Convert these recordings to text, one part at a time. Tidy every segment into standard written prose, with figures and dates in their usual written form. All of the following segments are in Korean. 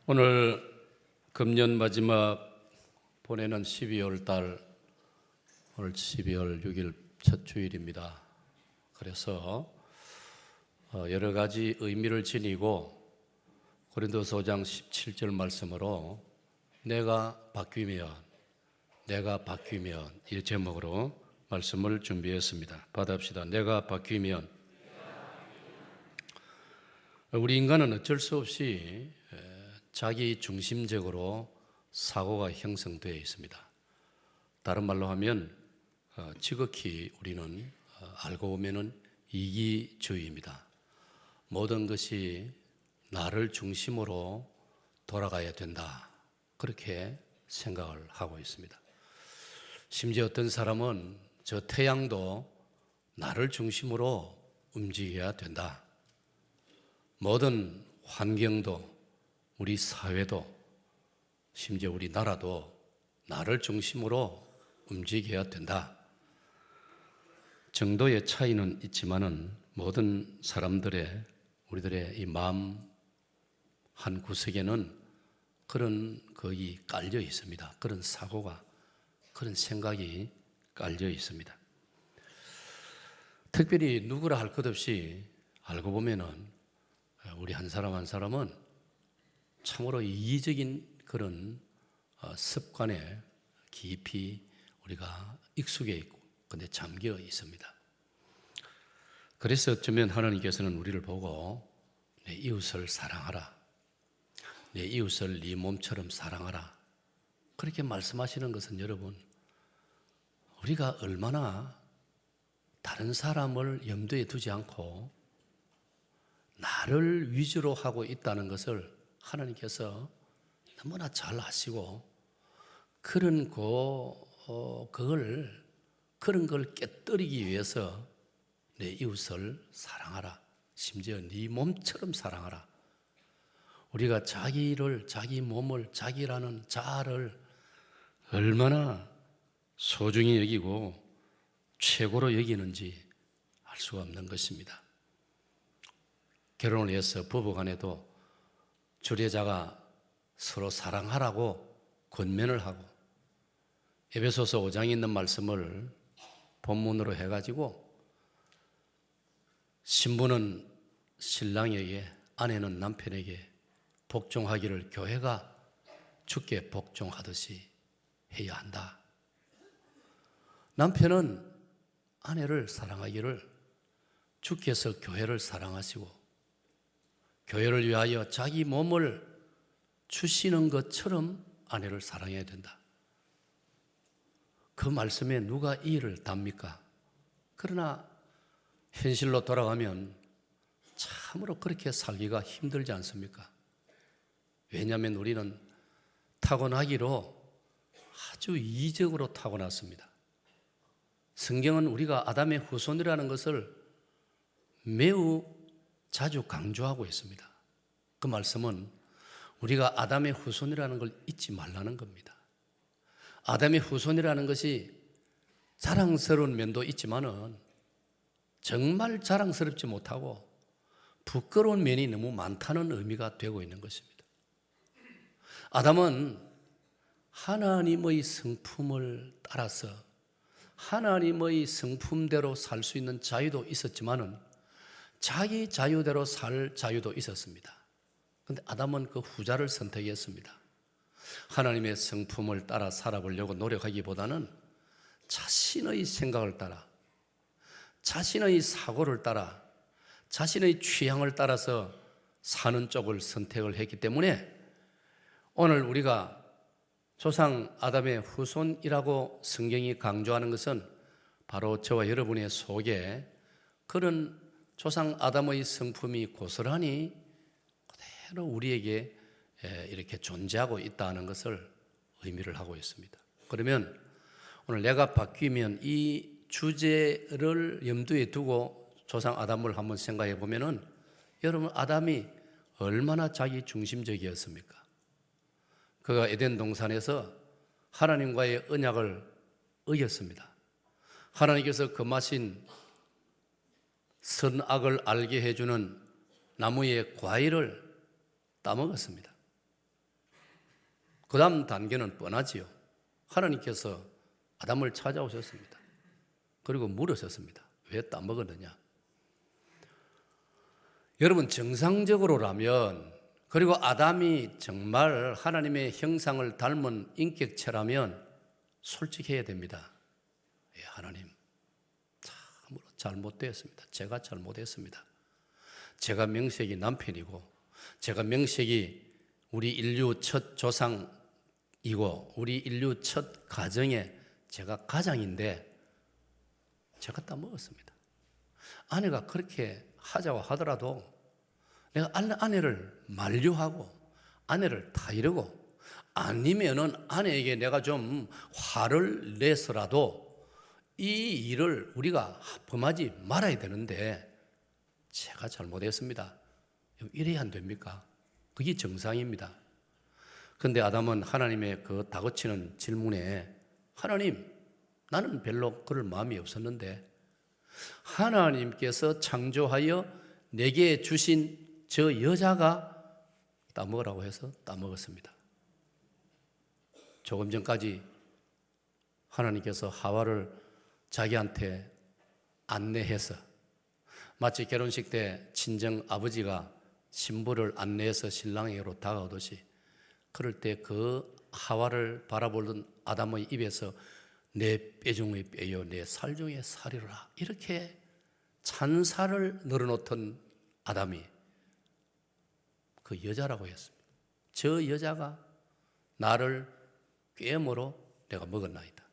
오늘 금년 마지막 보내는 12월 달, 오늘 12월 6일 첫 주일입니다. 그래서 여러 가지 의미를 지니고 고린도서 5장 17절 말씀으로 내가 바뀌면 이 제목으로 말씀을 준비했습니다. 받아봅시다. 내가 바뀌면. 우리 인간은 어쩔 수 없이 자기 중심적으로 사고가 형성되어 있습니다. 다른 말로 하면 지극히 우리는 알고 보면은 이기주의입니다. 모든 것이 나를 중심으로 돌아가야 된다, 그렇게 생각을 하고 있습니다. 심지어 어떤 사람은 저 태양도 나를 중심으로 움직여야 된다. 모든 환경도, 우리 사회도, 심지어 우리 나라도 나를 중심으로 움직여야 된다. 정도의 차이는 있지만은 모든 사람들의, 우리들의 이 마음 한 구석에는 그런 것이 깔려 있습니다. 그런 사고가, 그런 생각이 깔려 있습니다. 특별히 누구라 할 것 없이 알고 보면은 우리 한 사람 한 사람은 참으로 이기적인 그런 습관에 깊이 우리가 익숙해 있고, 근데 잠겨 있습니다. 그래서 어쩌면 하나님께서는 우리를 보고 내 이웃을 사랑하라, 내 이웃을 네 몸처럼 사랑하라, 그렇게 말씀하시는 것은 여러분, 우리가 얼마나 다른 사람을 염두에 두지 않고 나를 위주로 하고 있다는 것을 하나님께서 너무나 잘 아시고, 그런 걸 깨뜨리기 위해서 내 이웃을 사랑하라, 심지어 네 몸처럼 사랑하라. 우리가 자기 몸을, 자기라는 자아를 얼마나 소중히 여기고 최고로 여기는지 알 수가 없는 것입니다. 결혼을 해서 부부간에도 주례자가 서로 사랑하라고 권면을 하고, 에베소서 5장에 있는 말씀을 본문으로 해가지고 신부는 신랑에게, 아내는 남편에게 복종하기를 교회가 주께 복종하듯이 해야 한다. 남편은 아내를 사랑하기를 주께서 교회를 사랑하시고 교회를 위하여 자기 몸을 주시는 것처럼 아내를 사랑해야 된다. 그 말씀에 누가 이의를 답니까? 그러나 현실로 돌아가면 참으로 그렇게 살기가 힘들지 않습니까? 왜냐하면 우리는 타고나기로 아주 이적으로 타고났습니다. 성경은 우리가 아담의 후손이라는 것을 매우 자주 강조하고 있습니다. 그 말씀은 우리가 아담의 후손이라는 걸 잊지 말라는 겁니다. 아담의 후손이라는 것이 자랑스러운 면도 있지만은 정말 자랑스럽지 못하고 부끄러운 면이 너무 많다는 의미가 되고 있는 것입니다. 아담은 하나님의 성품을 따라서 하나님의 성품대로 살 수 있는 자유도 있었지만은 자기 자유대로 살 자유도 있었습니다. 그런데 아담은 그 후자를 선택했습니다. 하나님의 성품을 따라 살아보려고 노력하기보다는 자신의 생각을 따라, 자신의 사고를 따라, 자신의 취향을 따라서 사는 쪽을 선택을 했기 때문에 오늘 우리가 조상 아담의 후손이라고 성경이 강조하는 것은 바로 저와 여러분의 속에 그런 조상 아담의 성품이 고스란히 그대로 우리에게 이렇게 존재하고 있다는 것을 의미를 하고 있습니다. 그러면 오늘 내가 바뀌면 이 주제를 염두에 두고 조상 아담을 한번 생각해 보면은, 여러분, 아담이 얼마나 자기 중심적이었습니까? 그가 에덴 동산에서 하나님과의 언약을 어겼습니다. 하나님께서 금하신 선악을 알게 해주는 나무의 과일을 따먹었습니다. 그 다음 단계는 뻔하지요. 하나님께서 아담을 찾아오셨습니다. 그리고 물으셨습니다. 왜 따먹었느냐? 여러분, 정상적으로라면, 그리고 아담이 정말 하나님의 형상을 닮은 인격체라면 솔직해야 됩니다. 예, 하나님, 참으로 잘못되었습니다. 제가 잘못했습니다. 제가 명색이 남편이고, 제가 명색이 우리 인류 첫 조상이고, 우리 인류 첫 가정에 제가 가장인데 제가 따먹었습니다. 아내가 그렇게 하자고 하더라도 내가 아내를 만류하고 아내를 타이르고 아니면은 아내에게 내가 좀 화를 내서라도 이 일을 우리가 범하지 말아야 되는데 제가 잘못했습니다. 이래야 안 됩니까? 그게 정상입니다. 그런데 아담은 하나님의 그 다그치는 질문에 하나님, 나는 별로 그럴 마음이 없었는데 하나님께서 창조하여 내게 주신 저 여자가 따먹으라고 해서 따먹었습니다. 조금 전까지 하나님께서 하와를 자기한테 안내해서 마치 결혼식 때 친정 아버지가 신부를 안내해서 신랑에게로 다가오듯이 그럴 때 그 하와를 바라보던 아담의 입에서 내 뼈 중의 뼈요 내 살 중의 살이라 이렇게 찬사를 늘어놓던 아담이 그 여자라고 했습니다. 저 여자가 나를 꿰물어 내가 먹었나이다.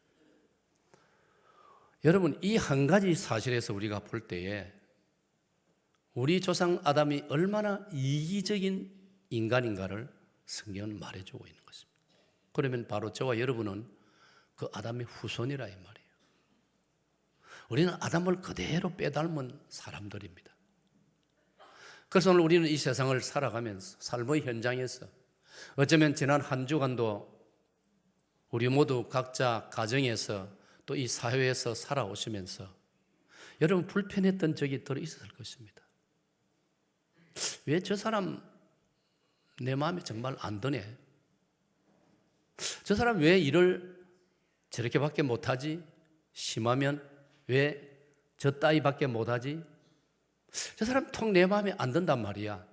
여러분, 이 한 가지 사실에서 우리가 볼 때에 우리 조상 아담이 얼마나 이기적인 인간인가를 성경은 말해주고 있는 것입니다. 그러면 바로 저와 여러분은 그 아담의 후손이라 이 말이에요. 우리는 아담을 그대로 빼닮은 사람들입니다. 그래서 오늘 우리는 이 세상을 살아가면서 삶의 현장에서 어쩌면 지난 한 주간도 우리 모두 각자 가정에서 또 이 사회에서 살아오시면서 여러분 불편했던 적이 들어있을 것입니다. 왜 저 사람 내 마음에 정말 안 드네? 저 사람 왜 일을 저렇게밖에 못하지? 심하면 왜 저 따위밖에 못하지? 저 사람 통 내 마음에 안 든단 말이야.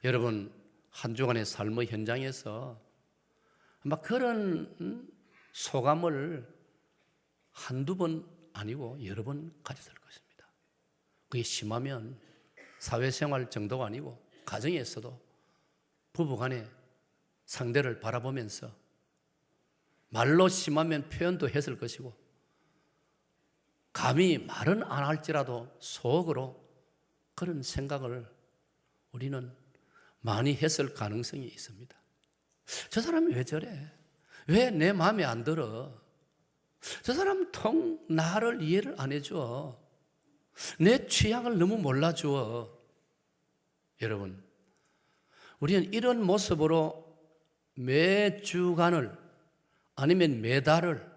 여러분, 한 주간의 삶의 현장에서 아마 그런 소감을 한두 번 아니고 여러 번 가졌을 것입니다. 그게 심하면 사회생활 정도가 아니고 가정에서도 부부간에 상대를 바라보면서 말로 심하면 표현도 했을 것이고 감히 말은 안 할지라도 속으로 그런 생각을 우리는 많이 했을 가능성이 있습니다. 저 사람이 왜 저래? 왜 내 마음에 안 들어? 저 사람 통 나를 이해를 안 해줘. 내 취향을 너무 몰라줘. 여러분, 우리는 이런 모습으로 매 주간을 아니면 매달을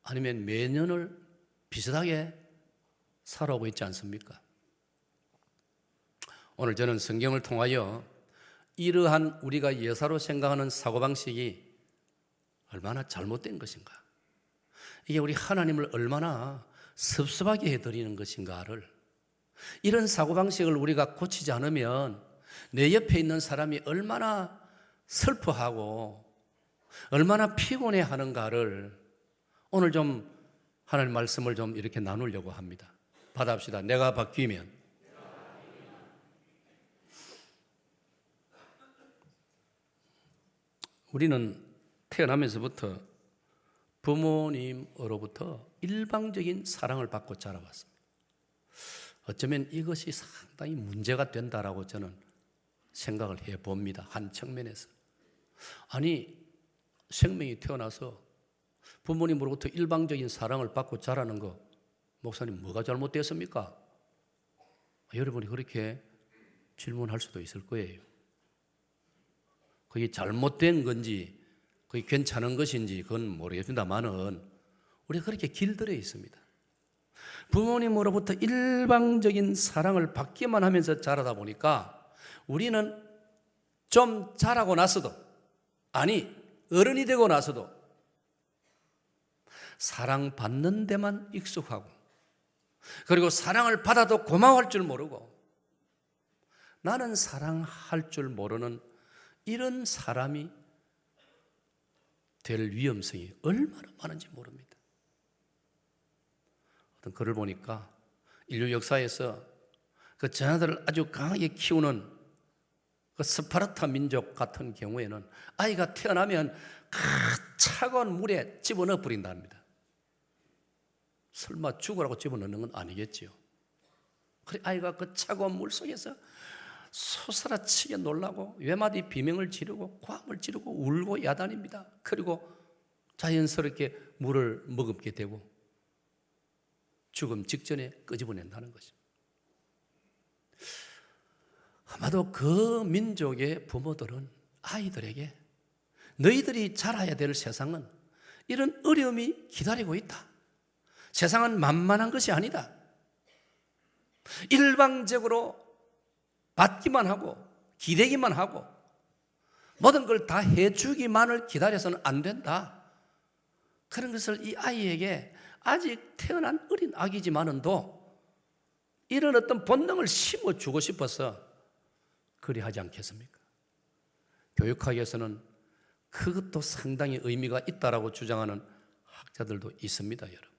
아니면 매년을 비슷하게 살아오고 있지 않습니까? 오늘 저는 성경을 통하여 이러한 우리가 예사로 생각하는 사고방식이 얼마나 잘못된 것인가, 이게 우리 하나님을 얼마나 섭섭하게 해드리는 것인가를, 이런 사고방식을 우리가 고치지 않으면 내 옆에 있는 사람이 얼마나 슬퍼하고 얼마나 피곤해하는가를 오늘 좀 하나님 말씀을 좀 이렇게 나누려고 합니다. 받아봅시다. 내가 바뀌면 우리는 태어나면서부터 부모님으로부터 일방적인 사랑을 받고 자라왔습니다. 어쩌면 이것이 상당히 문제가 된다라고 저는 생각을 해봅니다. 한 측면에서. 아니, 생명이 태어나서 부모님으로부터 일방적인 사랑을 받고 자라는 거, 목사님 뭐가 잘못되었습니까? 여러분이 그렇게 질문할 수도 있을 거예요. 그게 잘못된 건지 그게 괜찮은 것인지 그건 모르겠습니다만은 우리가 그렇게 길들여 있습니다. 부모님으로부터 일방적인 사랑을 받기만 하면서 자라다 보니까 우리는 좀 자라고 나서도 아니, 어른이 되고 나서도 사랑받는 데만 익숙하고, 그리고 사랑을 받아도 고마워할 줄 모르고, 나는 사랑할 줄 모르는 이런 사람이 될 위험성이 얼마나 많은지 모릅니다. 어떤 글을 보니까 인류 역사에서 그 자녀들을 아주 강하게 키우는 그 스파르타 민족 같은 경우에는 아이가 태어나면 차가운 물에 집어넣어 버린답니다. 설마 죽으라고 집어넣는 건 아니겠지요. 그래 아이가 그 차가운 물 속에서 소스라치게 놀라고 외마디 비명을 지르고 고함을 지르고 울고 야단입니다. 그리고 자연스럽게 물을 머금게 되고 죽음 직전에 끄집어낸다는 것입니다. 아마도 그 민족의 부모들은 아이들에게 너희들이 자라야 될 세상은 이런 어려움이 기다리고 있다. 세상은 만만한 것이 아니다. 일방적으로 받기만 하고 기대기만 하고 모든 걸 다 해주기만을 기다려서는 안 된다. 그런 것을 이 아이에게 아직 태어난 어린 아기지만은도 이런 어떤 본능을 심어주고 싶어서 그리하지 않겠습니까? 교육학에서는 그것도 상당히 의미가 있다라고 주장하는 학자들도 있습니다, 여러분.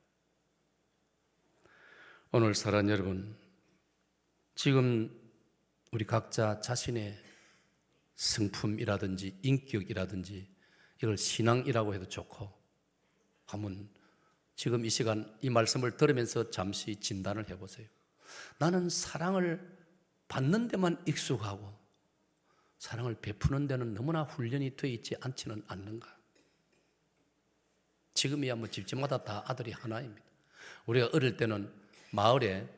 오늘 사랑하는 여러분, 지금 우리 각자 자신의 성품이라든지 인격이라든지 이걸 신앙이라고 해도 좋고 한번 지금 이 시간 이 말씀을 들으면서 잠시 진단을 해보세요. 나는 사랑을 받는 데만 익숙하고 사랑을 베푸는 데는 너무나 훈련이 되어 있지 않지는 않는가? 지금이야 뭐 집집마다 다 아들이 하나입니다. 우리가 어릴 때는 마을에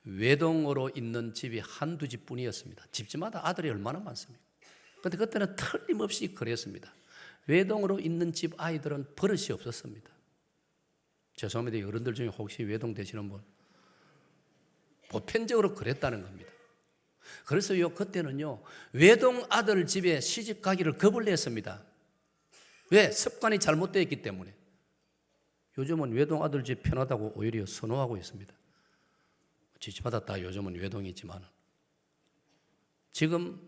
외동으로 있는 집이 한두 집뿐이었습니다. 집집마다 아들이 얼마나 많습니까? 그런데 그때는 틀림없이 그랬습니다. 외동으로 있는 집 아이들은 버릇이 없었습니다. 죄송합니다. 어른들 중에 혹시 외동 되시는 분? 보편적으로 그랬다는 겁니다. 그래서요, 그때는요, 외동 아들 집에 시집 가기를 겁을 냈습니다. 왜? 습관이 잘못되어 있기 때문에. 요즘은 외동 아들 집 편하다고 오히려 선호하고 있습니다. 집집마다 다 요즘은 외동이지만 지금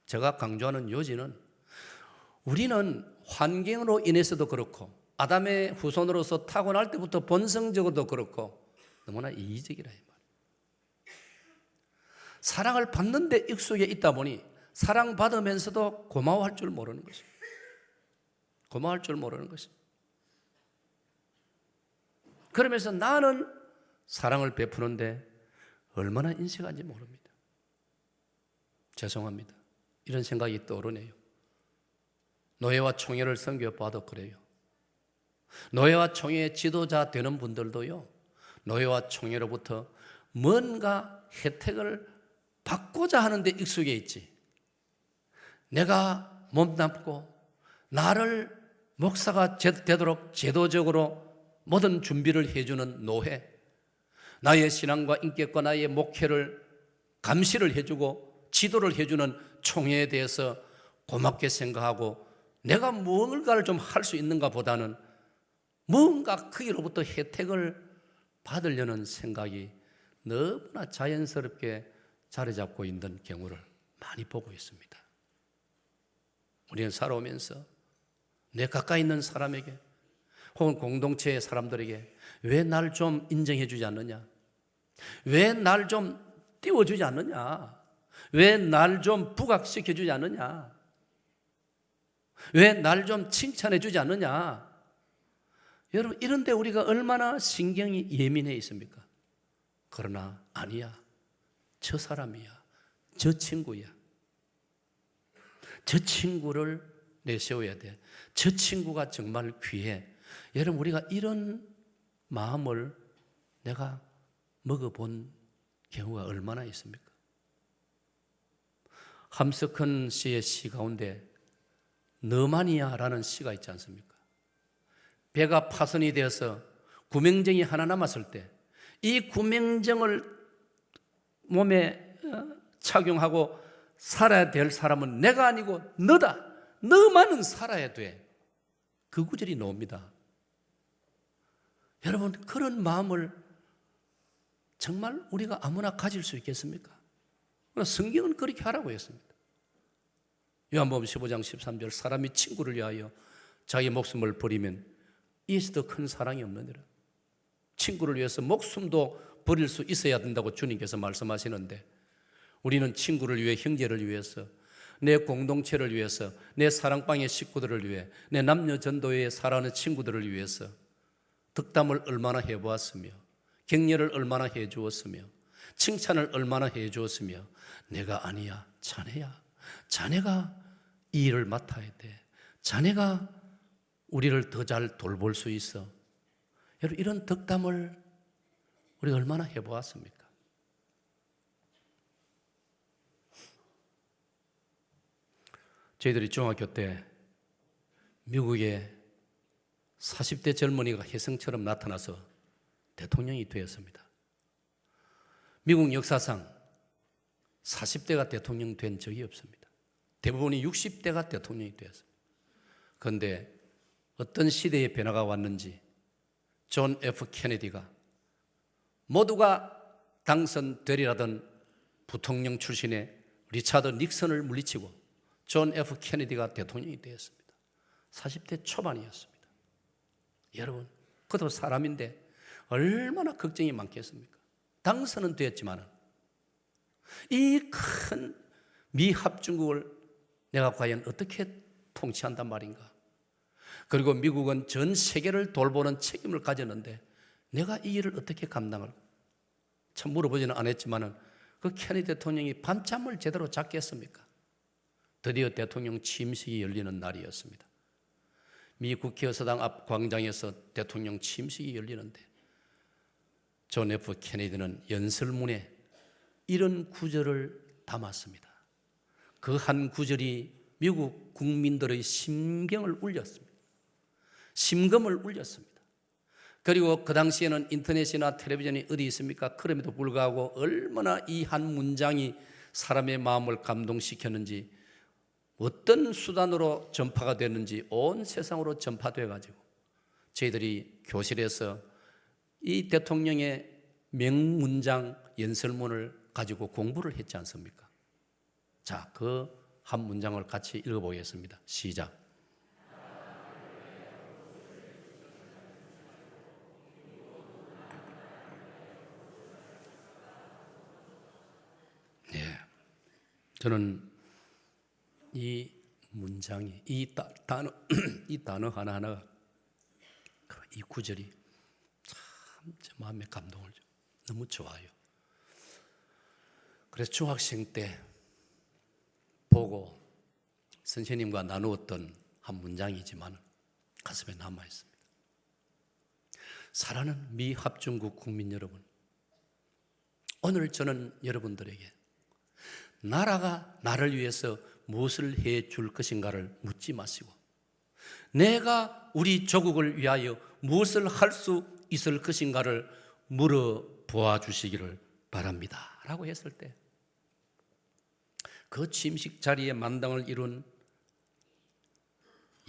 제가 강조하는 요지는 우리는 환경으로 인해서도 그렇고 아담의 후손으로서 타고날 때부터 본성적으로도 그렇고 너무나 이기적이라 이 말이에요. 사랑을 받는 데 익숙해 있다 보니 사랑받으면서도 고마워할 줄 모르는 것입니다. 고마워할 줄 모르는 것입니다. 그러면서 나는 사랑을 베푸는데 얼마나 인색한지 모릅니다. 죄송합니다. 이런 생각이 떠오르네요. 노예와 총회를 섬겨봐도 그래요. 노예와 총회의 지도자 되는 분들도요, 노예와 총회로부터 뭔가 혜택을 받고자 하는 데 익숙해 있지. 내가 몸담고 나를 목사가 되도록 제도적으로 모든 준비를 해주는 노회, 나의 신앙과 인격과 나의 목회를 감시를 해주고 지도를 해주는 총회에 대해서 고맙게 생각하고 내가 무언가를 좀 할 수 있는가 보다는 뭔가 그기로부터 혜택을 받으려는 생각이 너무나 자연스럽게 자리 잡고 있는 경우를 많이 보고 있습니다. 우리는 살아오면서 내 가까이 있는 사람에게 혹은 공동체의 사람들에게 왜 날 좀 인정해 주지 않느냐? 왜 날 좀 띄워주지 않느냐? 왜 날 좀 부각시켜 주지 않느냐? 왜 날 좀 칭찬해 주지 않느냐? 여러분, 이런데 우리가 얼마나 신경이 예민해 있습니까? 그러나 아니야. 저 사람이야. 저 친구야. 저 친구를 내세워야 돼. 저 친구가 정말 귀해. 여러분, 우리가 이런 마음을 내가 먹어본 경우가 얼마나 있습니까? 함석헌 씨의 시 가운데 너만이야라는 시가 있지 않습니까? 배가 파손이 되어서 구명정이 하나 남았을 때 이 구명정을 몸에 착용하고 살아야 될 사람은 내가 아니고 너다. 너만은 살아야 돼. 그 구절이 나옵니다. 여러분, 그런 마음을 정말 우리가 아무나 가질 수 있겠습니까? 성경은 그렇게 하라고 했습니다. 요한복음 15장 13절, 사람이 친구를 위하여 자기 목숨을 버리면 이에서 더 큰 사랑이 없느니라. 친구를 위해서 목숨도 버릴 수 있어야 된다고 주님께서 말씀하시는데, 우리는 친구를 위해, 형제를 위해서, 내 공동체를 위해서, 내 사랑방의 식구들을 위해, 내 남녀 전도회에 살아가는 친구들을 위해서 덕담을 얼마나 해보았으며, 격려를 얼마나 해주었으며, 칭찬을 얼마나 해주었으며, 내가 아니야, 자네야, 자네가 이 일을 맡아야 돼, 자네가 우리를 더 잘 돌볼 수 있어. 여러분, 이런 덕담을 우리가 얼마나 해보았습니까? 저희들이 중학교 때 미국의 40대 젊은이가 혜성처럼 나타나서 대통령이 되었습니다. 미국 역사상 40대가 대통령 된 적이 없습니다. 대부분이 60대가 대통령이 되었습니다. 그런데 어떤 시대의 변화가 왔는지 존 F 케네디가 모두가 당선되리라던 부통령 출신의 리차드 닉슨을 물리치고 존 F 케네디가 대통령이 되었습니다. 40대 초반이었습니다. 여러분, 그도 사람인데 얼마나 걱정이 많겠습니까? 당선은 되었지만 이 큰 미합중국을 내가 과연 어떻게 통치한단 말인가? 그리고 미국은 전 세계를 돌보는 책임을 가졌는데 내가 이 일을 어떻게 감당할까? 참 물어보지는 않았지만 그 케네디 대통령이 밤잠을 제대로 잤겠습니까? 드디어 대통령 취임식이 열리는 날이었습니다. 미 국회의사당 앞 광장에서 대통령 취임식이 열리는데 존 F 케네디는 연설문에 이런 구절을 담았습니다. 그 한 구절이 미국 국민들의 심경을 울렸습니다. 심금을 울렸습니다. 그리고 그 당시에는 인터넷이나 텔레비전이 어디 있습니까? 그럼에도 불구하고 얼마나 이 한 문장이 사람의 마음을 감동시켰는지, 어떤 수단으로 전파가 됐는지 온 세상으로 전파돼 가지고 저희들이 교실에서 이 대통령의 명문장 연설문을 가지고 공부를 했지 않습니까? 자, 그 한 문장을 같이 읽어보겠습니다. 시작. 네, 저는 이 문장이, 이 단어 하나하나가, 이 구절이 참 제 마음에 감동을 줘. 너무 좋아요. 그래서 중학생 때 보고 선생님과 나누었던 한 문장이지만 가슴에 남아 있습니다. 사랑하는 미합중국 국민 여러분, 오늘 저는 여러분들에게 나라가 나를 위해서 무엇을 해 줄 것인가를 묻지 마시고, 내가 우리 조국을 위하여 무엇을 할 수 있을 것인가를 물어보아 주시기를 바랍니다 라고 했을 때, 그 취임식 자리에 만당을 이룬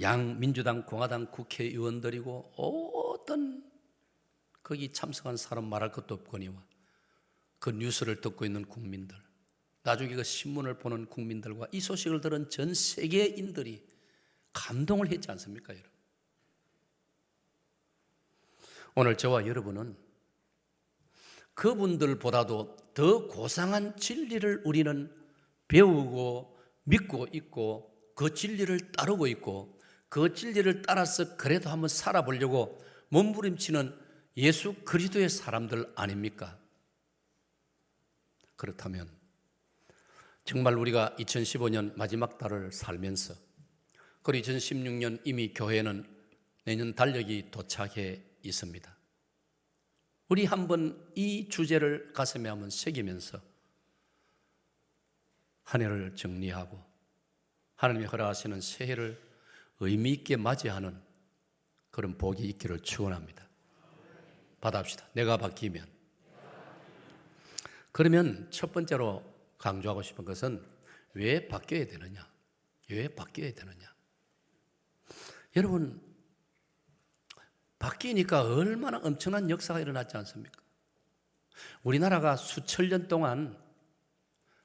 양민주당, 공화당 국회의원들이고 어떤 거기 참석한 사람 말할 것도 없거니와 그 뉴스를 듣고 있는 국민들, 나중에 그 신문을 보는 국민들과 이 소식을 들은 전 세계인들이 감동을 했지 않습니까, 여러분? 오늘 저와 여러분은 그분들보다도 더 고상한 진리를 우리는 배우고 믿고 있고, 그 진리를 따르고 있고, 그 진리를 따라서 그래도 한번 살아보려고 몸부림치는 예수 그리스도의 사람들 아닙니까? 그렇다면 정말 우리가 2015년 마지막 달을 살면서, 그리고 2016년 이미 교회는 내년 달력이 도착해 있습니다. 우리 한번 이 주제를 가슴에 한번 새기면서 한 해를 정리하고 하나님이 허락하시는 새해를 의미 있게 맞이하는 그런 복이 있기를 축원합니다. 받아봅시다. 내가 바뀌면. 그러면 첫 번째로 강조하고 싶은 것은 왜 바뀌어야 되느냐? 왜 바뀌어야 되느냐? 여러분, 바뀌니까 얼마나 엄청난 역사가 일어났지 않습니까? 우리나라가 수천 년 동안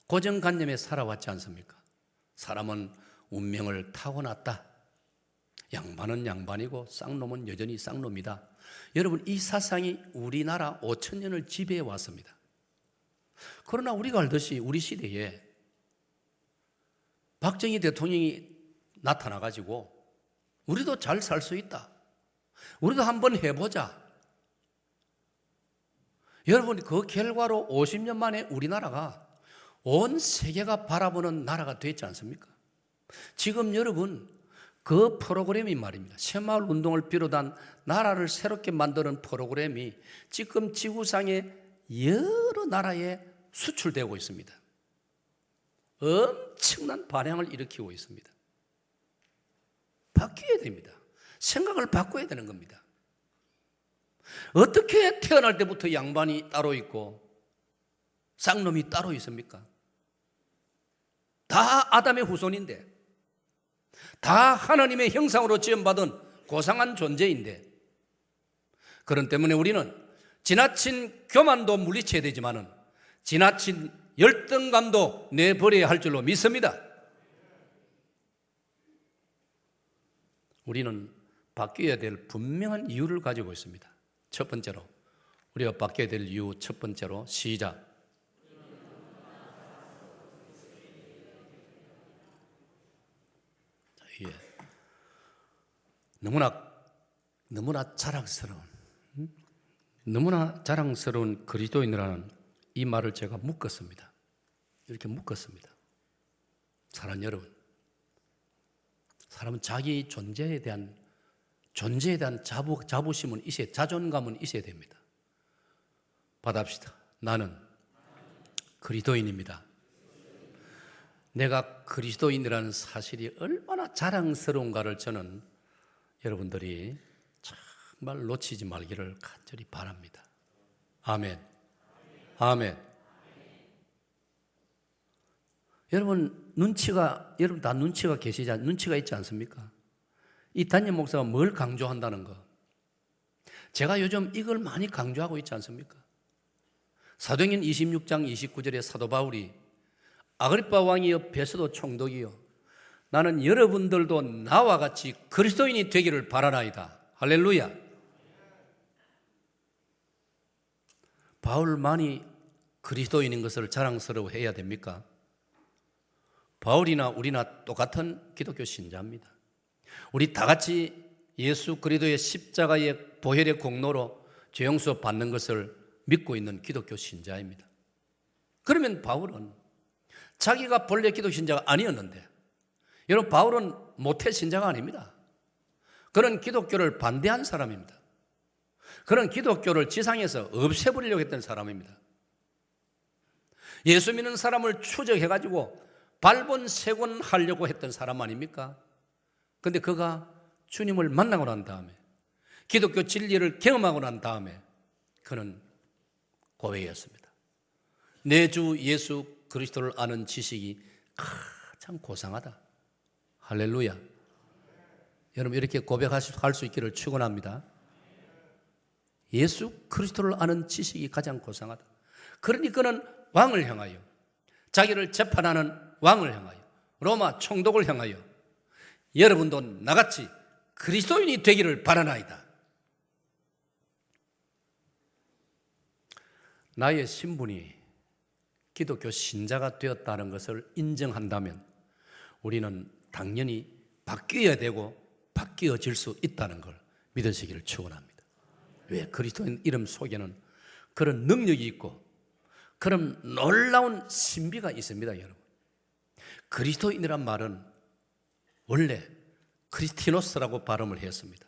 고정관념에 살아왔지 않습니까? 사람은 운명을 타고났다. 양반은 양반이고 쌍놈은 여전히 쌍놈이다. 여러분, 이 사상이 우리나라 5천 년을 지배해 왔습니다. 그러나 우리가 알듯이 우리 시대에 박정희 대통령이 나타나가지고 우리도 잘 살 수 있다. 우리도 한번 해보자. 여러분, 그 결과로 50년 만에 우리나라가 온 세계가 바라보는 나라가 됐지 않습니까? 지금 여러분, 그 프로그램이 말입니다. 새마을 운동을 비롯한 나라를 새롭게 만드는 프로그램이 지금 지구상의 여러 나라에 수출되고 있습니다. 엄청난 반향을 일으키고 있습니다. 바뀌어야 됩니다. 생각을 바꿔야 되는 겁니다. 어떻게 태어날 때부터 양반이 따로 있고 쌍놈이 따로 있습니까? 다 아담의 후손인데, 다 하나님의 형상으로 지음받은 고상한 존재인데, 그런 때문에 우리는 지나친 교만도 물리쳐야 되지만은 지나친 열등감도 내버려야 할 줄로 믿습니다. 우리는 바뀌어야 될 분명한 이유를 가지고 있습니다. 첫 번째로, 우리가 바뀌어야 될 이유 첫 번째로, 시작. 예. 너무나 자랑스러운 그리스도인이라는 이 말을 제가 묶었습니다. 이렇게 묶었습니다. 사랑 여러분, 사람은 자기 존재에 대한 자부심은 있어야, 자존감은 있어야 됩니다. 받아봅시다. 나는 그리스도인입니다. 내가 그리스도인이라는 사실이 얼마나 자랑스러운가를 저는 여러분들이 정말 놓치지 말기를 간절히 바랍니다. 아멘. 아멘. 여러분 다 눈치가 있지 않습니까? 이 담임 목사가 뭘 강조한다는 거. 제가 요즘 이걸 많이 강조하고 있지 않습니까? 사도행전 26장 29절에 사도 바울이 아그리빠 왕이여 베스도 총독이여 나는 여러분들도 나와 같이 그리스도인이 되기를 바라나이다. 할렐루야. 바울만이 그리스도인인 것을 자랑스러워해야 됩니까? 바울이나 우리나 똑같은 기독교 신자입니다. 우리 다 같이 예수 그리스도의 십자가의 보혈의 공로로 죄 용서 받는 것을 믿고 있는 기독교 신자입니다. 그러면 바울은 자기가 본래 기독교 신자가 아니었는데, 여러분, 바울은 모태 신자가 아닙니다. 그는 기독교를 반대한 사람입니다. 그는 기독교를 지상에서 없애버리려고 했던 사람입니다. 예수 믿는 사람을 추적해가지고 발본색원하려고 했던 사람 아닙니까? 그런데 그가 주님을 만나고 난 다음에, 기독교 진리를 경험하고 난 다음에 그는 고백했습니다. 내 주 예수 그리스도를 아는 지식이 가장 고상하다. 할렐루야. 여러분, 이렇게 고백할 수 있기를 축원합니다. 예수 그리스도를 아는 지식이 가장 고상하다. 그러니 그는 왕을 향하여, 자기를 재판하는 왕을 향하여, 로마 총독을 향하여 여러분도 나같이 그리스도인이 되기를 바라나이다. 나의 신분이 기독교 신자가 되었다는 것을 인정한다면 우리는 당연히 바뀌어야 되고 바뀌어질 수 있다는 걸 믿으시기를 축원합니다. 왜? 그리스도인 이름 속에는 그런 능력이 있고 그런 놀라운 신비가 있습니다. 여러분, 그리스도인이란 말은 원래 크리스티노스라고 발음을 했습니다.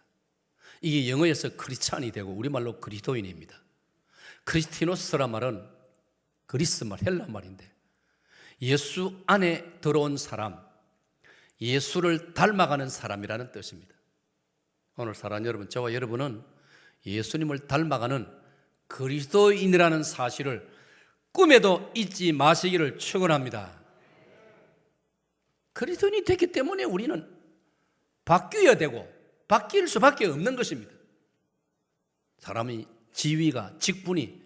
이게 영어에서 크리스찬이 되고 우리말로 그리스도인입니다. 크리스티노스란 말은 그리스 말, 헬라 말인데 예수 안에 들어온 사람, 예수를 닮아가는 사람이라는 뜻입니다. 오늘 사랑하는 여러분, 저와 여러분은 예수님을 닮아가는 그리스도인이라는 사실을 꿈에도 잊지 마시기를 축원합니다. 그리스도인이 됐기 때문에 우리는 바뀌어야 되고 바뀔 수밖에 없는 것입니다. 사람이 지위가 직분이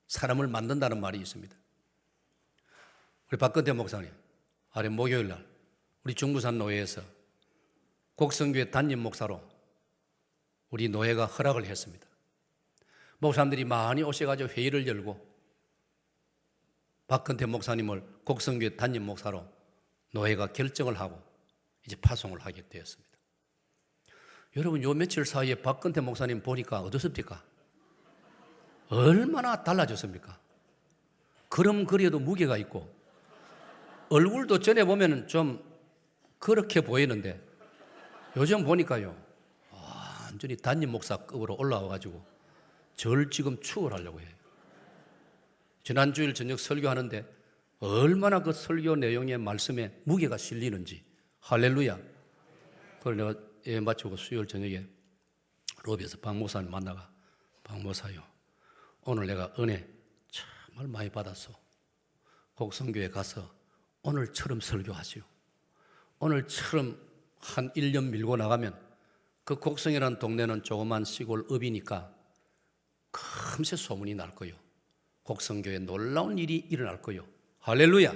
사람을 만든다는 말이 있습니다. 우리 박근태 목사님, 아래 목요일 날 우리 중부산 노회에서 곡성교회 담임 목사로 우리 노회가 허락을 했습니다. 목사님들이 많이 오셔가지고 회의를 열고 박근태 목사님을 곡성교회 담임 목사로 노회가 결정을 하고 이제 파송을 하게 되었습니다. 여러분, 요 며칠 사이에 박근태 목사님 보니까 어떻습니까? 얼마나 달라졌습니까? 그럼 그래도 무게가 있고 얼굴도 전에 보면 좀 그렇게 보이는데 요즘 보니까요, 완전히 담임 목사급으로 올라와가지고 절 지금 추월하려고 해요. 지난 주일 저녁 설교하는데 얼마나 그 설교 내용의 말씀에 무게가 실리는지. 할렐루야. 그걸 내가 예배 마치고 수요일 저녁에 로비에서 박 목사님 만나가, 박 목사요, 오늘 내가 은혜 정말 많이 받았어. 곡성교회 가서 오늘처럼 설교하시오. 오늘처럼 한 1년 밀고 나가면 그 곡성이라는 동네는 조그만 시골 읍이니까 금세 소문이 날 거요. 곡성교회에 놀라운 일이 일어날 거요. 할렐루야.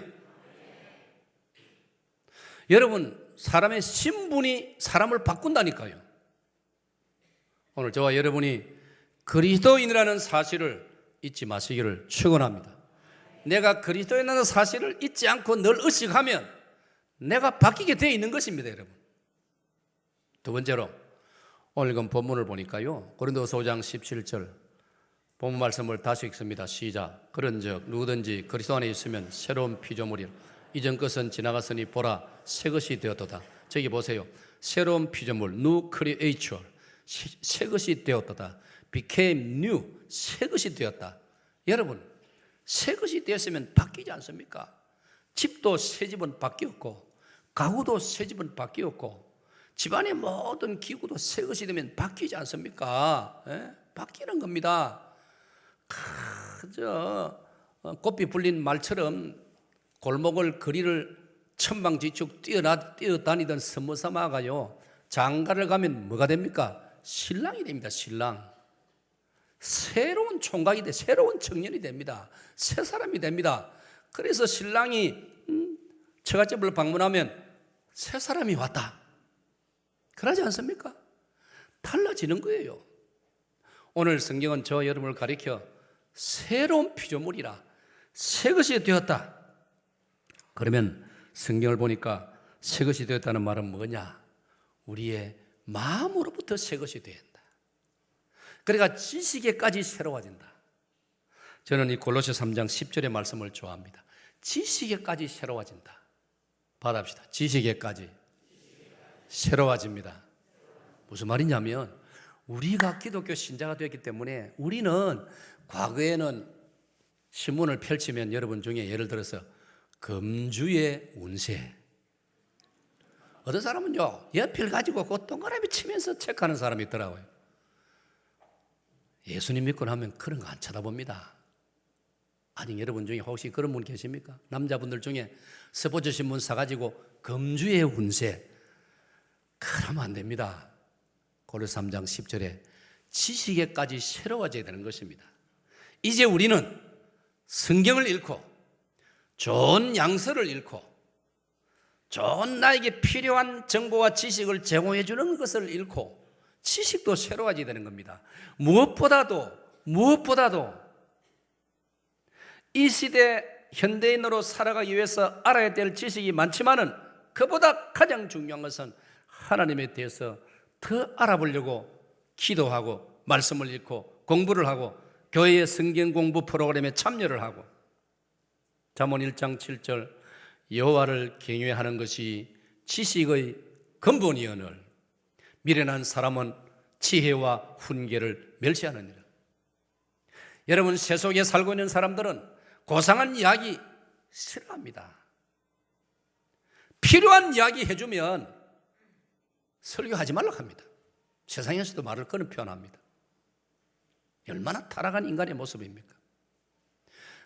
여러분, 사람의 신분이 사람을 바꾼다니까요. 오늘 저와 여러분이 그리스도인이라는 사실을 잊지 마시기를 축원합니다. 내가 그리스도인이라는 사실을 잊지 않고 늘 의식하면 내가 바뀌게 되어 있는 것입니다, 여러분. 두 번째로 오늘 읽은 본문을 보니까요, 고린도서 5장 17절 본문 말씀을 다시 읽습니다. 시작. 그런즉 누구든지 그리스도 안에 있으면 새로운 피조물이라. 이전 것은 지나갔으니 보라 새 것이 되었도다. 저기 보세요. 새로운 피조물, new creature, 새 것이 되었도다. became new, 새 것이 되었다. 여러분, 새 것이 되었으면 바뀌지 않습니까? 집도 새 집은 바뀌었고, 가구도 새 집은 바뀌었고, 집안의 모든 기구도 새 것이 되면 바뀌지 않습니까? 예? 바뀌는 겁니다. 꽃비 불린 말처럼 골목을 거리를 천방지축 뛰어다니던 스무사마가요, 장가를 가면 뭐가 됩니까? 신랑이 됩니다. 신랑. 새로운 총각이 돼, 새로운 청년이 됩니다. 새 사람이 됩니다. 그래서 신랑이 처갓집을 방문하면 새 사람이 왔다. 그러지 않습니까? 달라지는 거예요. 오늘 성경은 저와 여러분을 가리켜 새로운 피조물이라, 새 것이 되었다. 그러면 성경을 보니까 새 것이 되었다는 말은 뭐냐? 우리의 마음으로부터 새 것이 된다. 그러니까 지식에까지 새로워진다. 저는 이 골로새 3장 10절의 말씀을 좋아합니다. 지식에까지 새로워진다. 받아봅시다. 지식에까지 새로워집니다. 무슨 말이냐면 우리가 기독교 신자가 되었기 때문에 우리는 과거에는 신문을 펼치면 여러분 중에 예를 들어서 금주의 운세, 어떤 사람은요 연필 가지고 그 동그라미 치면서 체크하는 사람이 있더라고요. 예수님 믿고 나면 그런 거 안 쳐다봅니다. 아직 여러분 중에 혹시 그런 분 계십니까? 남자분들 중에 스포츠 신문 사가지고 금주의 운세, 그러면 안 됩니다. 고린도서 3장 10절에 지식에까지 새로워져야 되는 것입니다. 이제 우리는 성경을 읽고 좋은 양서를 읽고 좋은 나에게 필요한 정보와 지식을 제공해 주는 것을 읽고 지식도 새로워져야 되는 겁니다. 무엇보다도 이 시대 현대인으로 살아가기 위해서 알아야 될 지식이 많지만은 그보다 가장 중요한 것은 하나님에 대해서 더 알아보려고 기도하고 말씀을 읽고 공부를 하고 교회의 성경 공부 프로그램에 참여를 하고, 잠언 1장 7절 여호와를 경외하는 것이 지식의 근본이오늘 미련한 사람은 지혜와 훈계를 멸시하느니라. 여러분, 세속에 살고 있는 사람들은 고상한 이야기 싫어합니다. 필요한 이야기 해주면 설교하지 말라고 합니다. 세상에서도 말을 그런 표현합니다. 얼마나 타락한 인간의 모습입니까?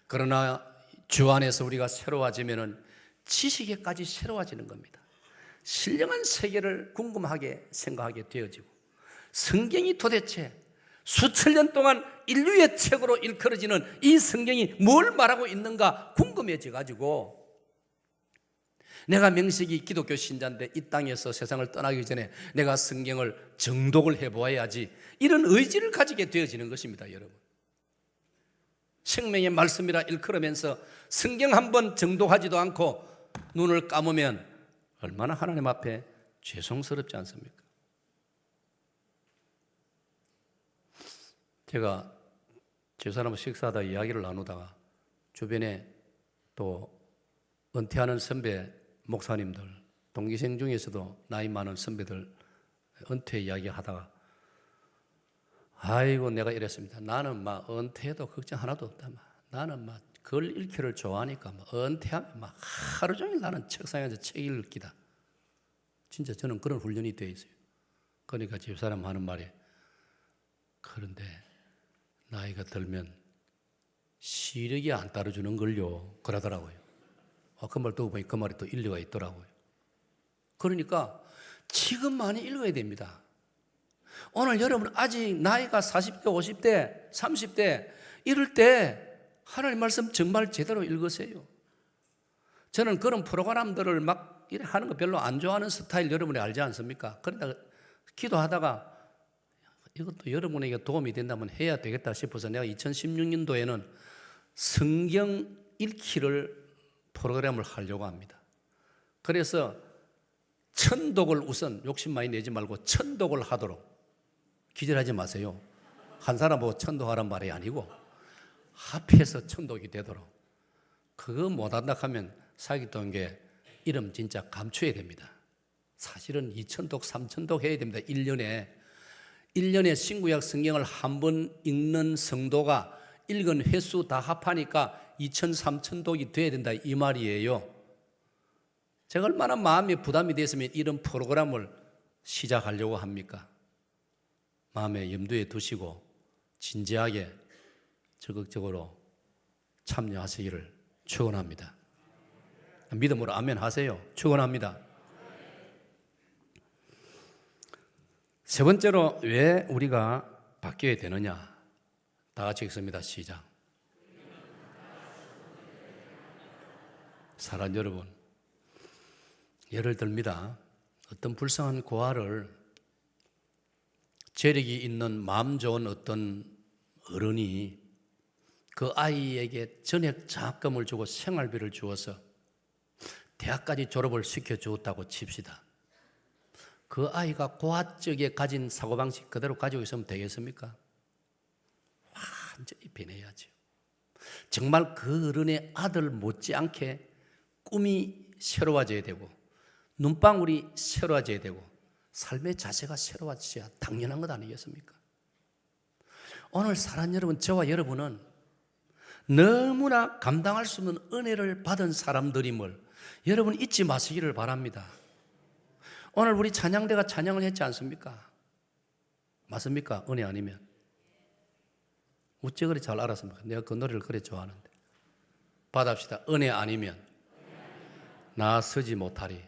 그러나 주 안에서 우리가 새로워지면 지식에까지 새로워지는 겁니다. 신령한 세계를 궁금하게 생각하게 되어지고 성경이 도대체 수천 년 동안 인류의 책으로 일컬어지는 이 성경이 뭘 말하고 있는가 궁금해져 가지고 내가 명식이 기독교 신자인데 이 땅에서 세상을 떠나기 전에 내가 성경을 정독을 해보아야지, 이런 의지를 가지게 되어지는 것입니다. 여러분, 생명의 말씀이라 일컬으면서 성경 한번 정독하지도 않고 눈을 감으면 얼마나 하나님 앞에 죄송스럽지 않습니까? 제가 집사람하고 식사하다 이야기를 나누다가 주변에 또 은퇴하는 선배 목사님들, 동기생 중에서도 나이 많은 선배들 은퇴 이야기하다가 아이고 내가 이랬습니다. 나는 막 은퇴해도 걱정 하나도 없다. 나는 막 글 읽기를 좋아하니까 막 은퇴하면 막 하루 종일 나는 책상에서 책 읽기다. 진짜 저는 그런 훈련이 되어 있어요. 그러니까 집사람 하는 말이, 그런데 나이가 들면 시력이 안 따라주는 걸요 그러더라고요. 그 말 듣고 보니 그 말이 또 일리가 있더라고요. 그러니까 지금 많이 읽어야 됩니다. 오늘 여러분 아직 나이가 40대, 50대, 30대 이럴 때 하나님 말씀 정말 제대로 읽으세요. 저는 그런 프로그램들을 막 이렇게 하는 거 별로 안 좋아하는 스타일 여러분이 알지 않습니까? 그러다 기도하다가 이것도 여러분에게 도움이 된다면 해야 되겠다 싶어서 내가 2016년도에는 성경 읽기를 프로그램을 하려고 합니다. 그래서 천독을 우선 욕심 많이 내지 말고 천독을 하도록, 기절하지 마세요. 한 사람 보고 천독하란 말이 아니고 합해서 천독이 되도록, 그거 못한다 하면 사기꾼게 이름 진짜 감춰야 됩니다. 사실은 2천독, 3천독 해야 됩니다. 1년에 신구약 성경을 한 번 읽는 성도가 읽은 횟수 다 합하니까 2천, 3천독이 돼야 된다 이 말이에요. 제가 얼마나 마음이 부담이 됐으면 이런 프로그램을 시작하려고 합니까? 마음에 염두에 두시고 진지하게 적극적으로 참여하시기를 축원합니다. 믿음으로 아멘 하세요. 축원합니다. 세 번째로 왜 우리가 바뀌어야 되느냐? 다 같이 읽습니다. 시작. 사랑 여러분, 예를 듭니다. 어떤 불쌍한 고아를 재력이 있는 마음 좋은 어떤 어른이 그 아이에게 전액 장학금을 주고 생활비를 주어서 대학까지 졸업을 시켜주었다고 칩시다. 그 아이가 고아적에 가진 사고방식 그대로 가지고 있으면 되겠습니까? 완전히 변해야죠. 정말 그 어른의 아들 못지않게 꿈이 새로워져야 되고 눈방울이 새로워져야 되고 삶의 자세가 새로워져야 당연한 것 아니겠습니까? 오늘 사랑하는 여러분, 저와 여러분은 너무나 감당할 수 없는 은혜를 받은 사람들임을 여러분 잊지 마시기를 바랍니다. 오늘 우리 찬양대가 찬양을 했지 않습니까? 맞습니까? 은혜 아니면. 어째 그리 잘 알았습니까? 내가 그 노래를 그래 좋아하는데. 받합시다. 은혜 아니면 나 서지 못하리.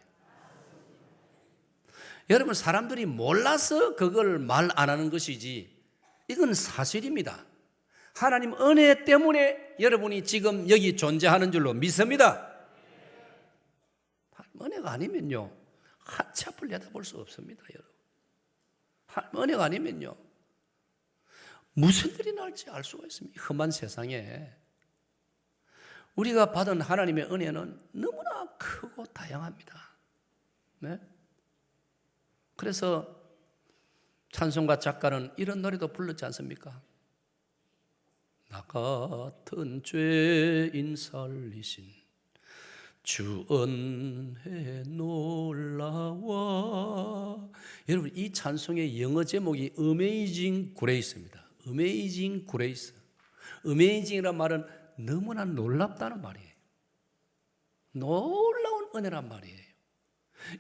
여러분, 사람들이 몰라서 그걸 말 안 하는 것이지 이건 사실입니다. 하나님 은혜 때문에 여러분이 지금 여기 존재하는 줄로 믿습니다. 은혜가 아니면요 한치 앞을 내다볼 수 없습니다. 여러분, 은혜가 아니면요 무슨 일이 날지 알 수가 있습니다. 험한 세상에 우리가 받은 하나님의 은혜는 너무나 크고 다양합니다. 네? 그래서 찬송가 작가는 이런 노래도 불렀지 않습니까? 나 같은 죄인 살리신 주 은혜 놀라워. 여러분, 이 찬송의 영어 제목이 Amazing Grace입니다. Amazing Grace. Amazing이란 말은 너무나 놀랍다는 말이에요. 놀라운 은혜란 말이에요.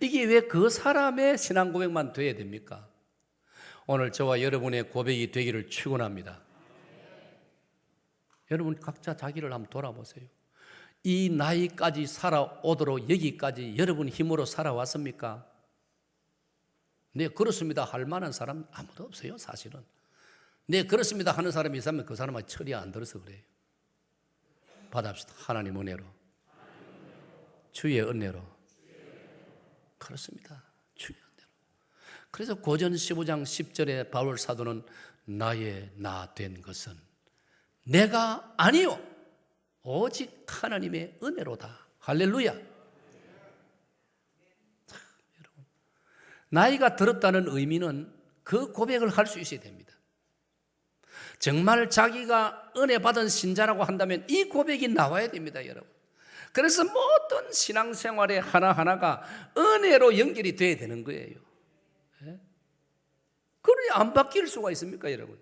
이게 왜 그 사람의 신앙 고백만 돼야 됩니까? 오늘 저와 여러분의 고백이 되기를 축원합니다. 여러분 각자 자기를 한번 돌아보세요. 이 나이까지 살아오도록 여기까지 여러분 힘으로 살아왔습니까? 네, 그렇습니다 할 만한 사람 아무도 없어요, 사실은. 네, 그렇습니다 하는 사람이 있으면 그 사람은 철이 안 들어서 그래요. 받아봅시다. 하나님 은혜로, 주의 은혜로. 그렇습니다. 주의 은혜로. 그래서 고전 15장 10절에 바울 사도는 나의 나 된 것은 내가 아니요 오직 하나님의 은혜로다. 할렐루야. 여러분, 나이가 들었다는 의미는 그 고백을 할 수 있어야 됩니다. 정말 자기가 은혜 받은 신자라고 한다면 이 고백이 나와야 됩니다, 여러분. 그래서 모든 신앙생활의 하나하나가 은혜로 연결이 돼야 되는 거예요. 그러니 안 바뀔 수가 있습니까, 여러분?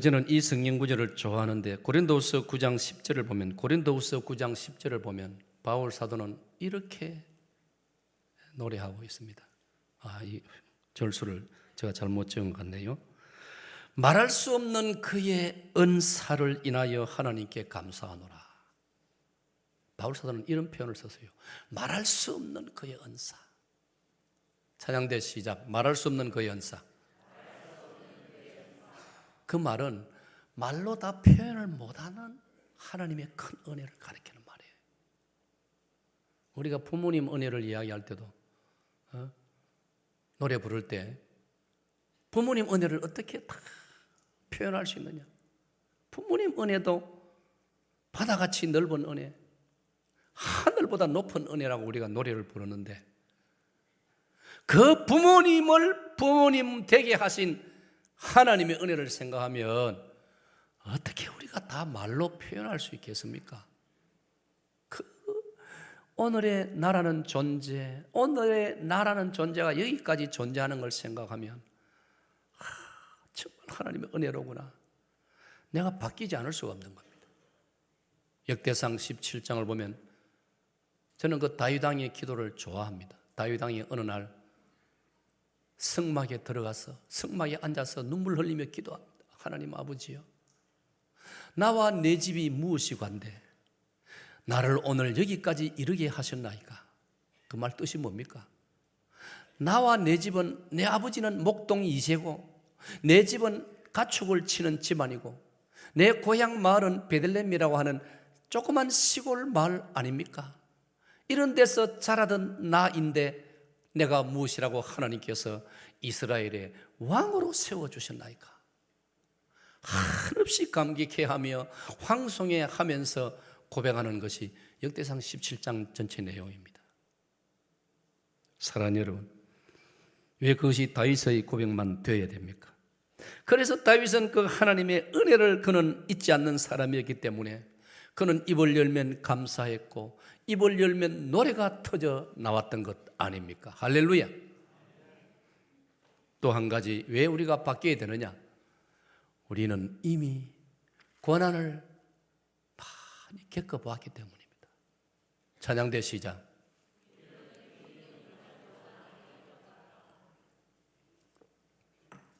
저는 이 성경 구절을 좋아하는데 고린도후서 9장 10절을 보면 바울 사도는 이렇게 노래하고 있습니다. 이 절수를 제가 잘못 적은 것 같네요. 말할 수 없는 그의 은사를 인하여 하나님께 감사하노라. 바울 사도는 이런 표현을 썼어요. 말할 수 없는 그의 은사. 찬양대 시작. 말할 수 없는 그의 은사. 그 말은 말로 다 표현을 못하는 하나님의 큰 은혜를 가리키는 말이에요. 우리가 부모님 은혜를 이야기할 때도 노래 부를 때 부모님 은혜를 어떻게 다 표현할 수 있느냐. 부모님 은혜도 바다같이 넓은 은혜, 하늘보다 높은 은혜라고 우리가 노래를 부르는데 그 부모님을 부모님 되게 하신 하나님의 은혜를 생각하면 어떻게 우리가 다 말로 표현할 수 있겠습니까? 오늘의 나라는 존재가 여기까지 존재하는 걸 생각하면 정말 하나님의 은혜로구나. 내가 바뀌지 않을 수가 없는 겁니다. 역대상 17장을 보면 저는 그 다윗 왕의 기도를 좋아합니다. 다윗 왕이 어느 날 성막에 들어가서 성막에 앉아서 눈물 흘리며 기도합니다. 하나님 아버지여, 나와 내 집이 무엇이 관대 나를 오늘 여기까지 이르게 하셨나이까. 그 말 뜻이 뭡니까? 나와 내 집은, 내 아버지는 목동 2세고 내 집은 가축을 치는 집안이고 내 고향 마을은 베들레헴이라고 하는 조그만 시골 마을 아닙니까? 이런 데서 자라던 나인데 내가 무엇이라고 하나님께서 이스라엘의 왕으로 세워주셨나이까. 한없이 감격해하며 황송해하면서 고백하는 것이 역대상 17장 전체 내용입니다. 사랑하는 여러분, 왜 그것이 다윗의 고백만 되어야 됩니까? 그래서 다윗은 그 하나님의 은혜를 그는 잊지 않는 사람이었기 때문에 그는 입을 열면 감사했고 입을 열면 노래가 터져 나왔던 것 아닙니까? 할렐루야. 또 한 가지 왜 우리가 바뀌어야 되느냐? 우리는 이미 고난을 많이 겪어보았기 때문입니다. 찬양대 시작.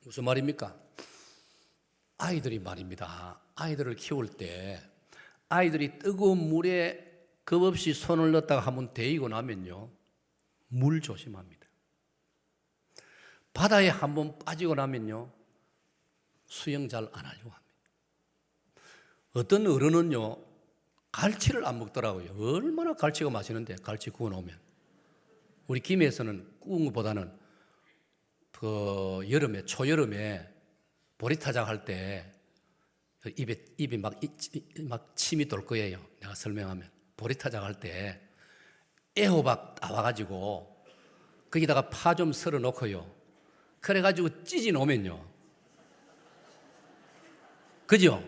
무슨 말입니까? 아이들이 말입니다. 아이들을 키울 때 아이들이 뜨거운 물에 겁없이 손을 넣었다가 한번 데이고 나면요, 물 조심합니다. 바다에 한번 빠지고 나면요, 수영 잘 안 하려고 합니다. 어떤 어른은요, 갈치를 안 먹더라고요. 얼마나 갈치가 맛있는데, 갈치 구워 놓으면. 우리 김해에서는 구운 것보다는 그 여름에, 초여름에 보리타작 할 때 입에 막 침이 돌 거예요. 내가 설명하면. 보리타작 할 때 애호박 따와가지고 거기다가 파 좀 썰어 놓고요. 그래가지고 찢어 놓으면요. 그죠?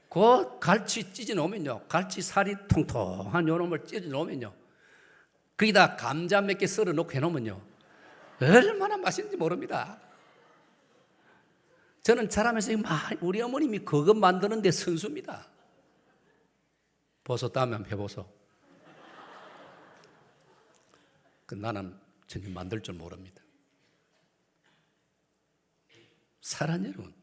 그 갈치 찢어 놓으면요. 갈치 살이 통통한 요놈을 찢어 놓으면요. 거기다 감자 몇 개 썰어 놓고 해놓으면요. 얼마나 맛있는지 모릅니다. 저는 자라면서 우리 어머님이 그것 만드는데 선수입니다. 버섯 다음에 한번 해보소. 나는 전혀 만들 줄 모릅니다. 사랑하는 여러분,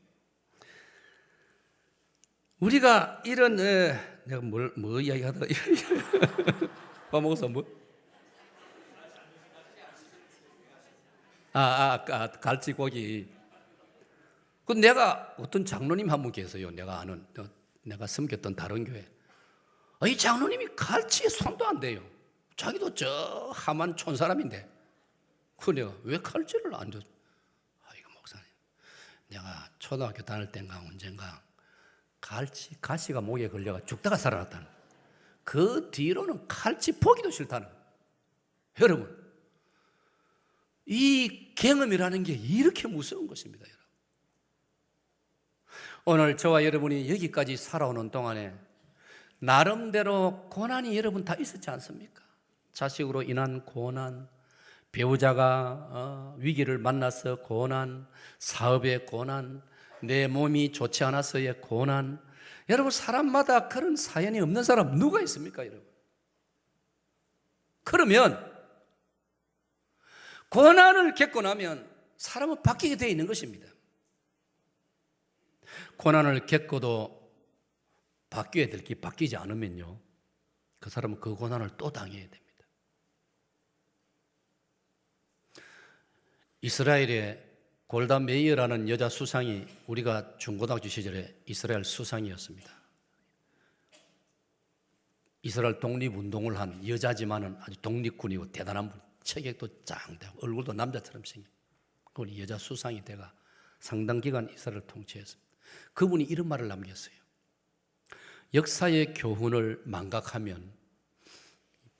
우리가 이런 내가 뭐 이야기하다가 밥 먹었어 뭐? 갈치고기. 그 내가 어떤 장로님 한 분 계세요. 내가 아는, 내가 섬겼던 다른 교회. 이 장로님이 갈치에 손도 안 대요. 자기도 저 하만 촌사람인데. 그 내가 왜 갈치를 안 줘? 이거 목사님, 내가 초등학교 다닐 때인가 언젠가 가시가 목에 걸려가 죽다가 살아났다는. 그 뒤로는 갈치 보기도 싫다는. 여러분, 이 경험이라는 게 이렇게 무서운 것입니다. 여러분. 오늘 저와 여러분이 여기까지 살아오는 동안에 나름대로 고난이 여러분 다 있었지 않습니까? 자식으로 인한 고난, 배우자가 위기를 만나서 고난, 사업의 고난, 내 몸이 좋지 않아서의 고난. 여러분, 사람마다 그런 사연이 없는 사람 누가 있습니까, 여러분? 그러면 고난을 겪고 나면 사람은 바뀌게 되어 있는 것입니다. 고난을 겪고도 바뀌어야 될 게 바뀌지 않으면요, 그 사람은 그 고난을 또 당해야 됩니다. 이스라엘의 골다 메이어라는 여자 수상이, 우리가 중고등학교 시절에 이스라엘 수상이었습니다. 이스라엘 독립운동을 한 여자지만은 아주 독립군이고 대단한 분, 체격도 짱되고 얼굴도 남자처럼 생긴 그분이 여자 수상이 돼가 상당 기간 이스라엘을 통치했습니다. 그분이 이런 말을 남겼어요. 역사의 교훈을 망각하면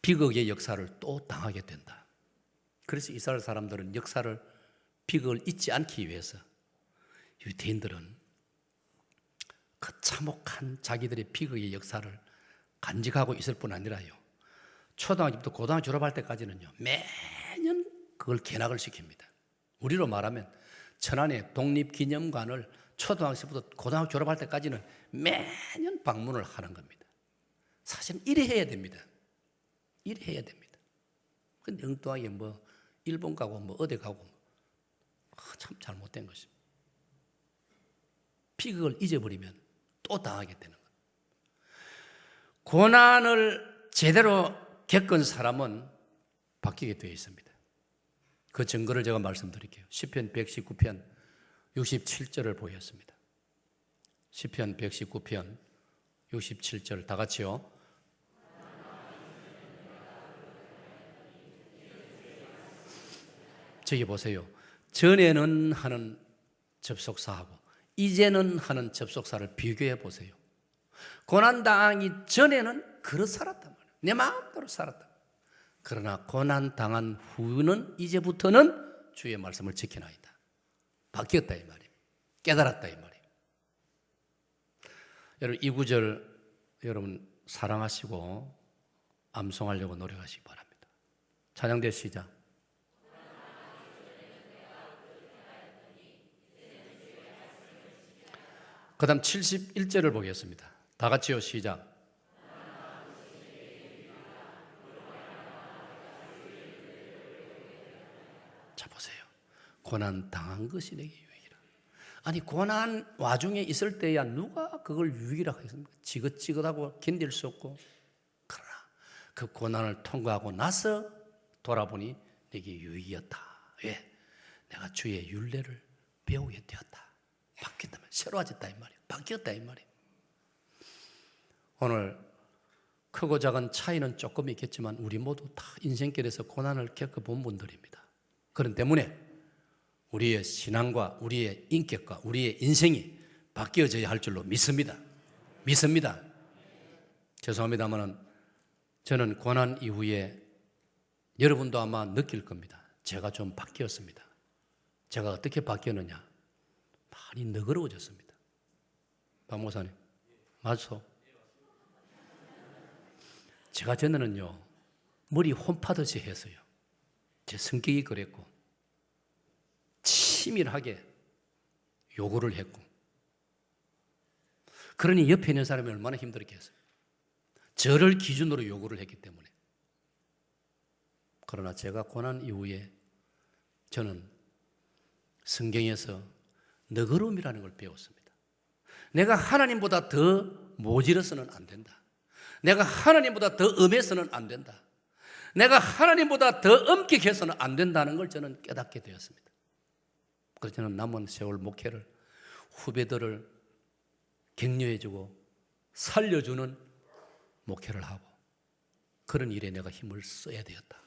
비극의 역사를 또 당하게 된다. 그래서 이스라엘 사람들은 역사를, 비극을 잊지 않기 위해서 유대인들은 그 참혹한 자기들의 비극의 역사를 간직하고 있을 뿐 아니라요, 초등학교부터 고등학교 졸업할 때까지는요, 매년 그걸 개낙을 시킵니다. 우리로 말하면 천안의 독립기념관을 초등학교부터 고등학교 졸업할 때까지는 매년 방문을 하는 겁니다. 사실은 이래 해야 됩니다. 이래 해야 됩니다. 근데 엉뚱하게 뭐 일본 가고 뭐 어디 가고 참 잘못된 것입니다. 비극을 잊어버리면 또 당하게 되는 거예요. 고난을 제대로 겪은 사람은 바뀌게 되어 있습니다. 그 증거를 제가 말씀드릴게요. 시편 119편 67절을 보였습니다. 시편 119편 67절 다 같이요. 저기 보세요. 전에는 하는 접속사하고 이제는 하는 접속사를 비교해 보세요. 고난당하기 전에는 그렇게 살았단 말이에요. 내 마음대로 살았다. 그러나 고난당한 후는 이제부터는 주의 말씀을 지키나이다. 바뀌었다 이 말이에요. 깨달았다 이 말이에요. 여러분, 이 구절 여러분 사랑하시고 암송하려고 노력하시기 바랍니다. 찬양대 시작. 그 다음 71절을 보겠습니다. 다 같이요, 시작. 자, 보세요. 고난 당한 것이 내게 유익이라. 아니, 고난 와중에 있을 때야 누가 그걸 유익이라고 하겠습니까? 지긋지긋하고 견딜 수 없고. 그러나 그 고난을 통과하고 나서 돌아보니 내게 유익이었다. 왜? 내가 주의 율례를 배우게 되었다. 바뀌었다, 새로워졌다 이 말이에요. 바뀌었다 이 말이에요. 오늘 크고 작은 차이는 조금 있겠지만 우리 모두 다 인생길에서 고난을 겪어본 분들입니다. 그런 때문에 우리의 신앙과 우리의 인격과 우리의 인생이 바뀌어져야 할 줄로 믿습니다. 믿습니다. 죄송합니다만 저는 고난 이후에 여러분도 아마 느낄 겁니다. 제가 좀 바뀌었습니다. 제가 어떻게 바뀌었느냐? 많이 너그러워졌습니다. 박 목사님, 맞소? 제가 전에는요, 머리 홈파듯이 했어요. 제 성격이 그랬고, 치밀하게 요구를 했고, 그러니 옆에 있는 사람이 얼마나 힘들었겠어요. 저를 기준으로 요구를 했기 때문에. 그러나 제가 고난 이후에 저는 성경에서 너그러움이라는 걸 배웠습니다. 내가 하나님보다 더 모질어서는 안 된다. 내가 하나님보다 더 엄해서는 안 된다. 내가 하나님보다 더 엄격해서는 안 된다는 걸 저는 깨닫게 되었습니다. 그래서 저는 남은 세월 목회를 후배들을 격려해주고 살려주는 목회를 하고 그런 일에 내가 힘을 써야 되었다.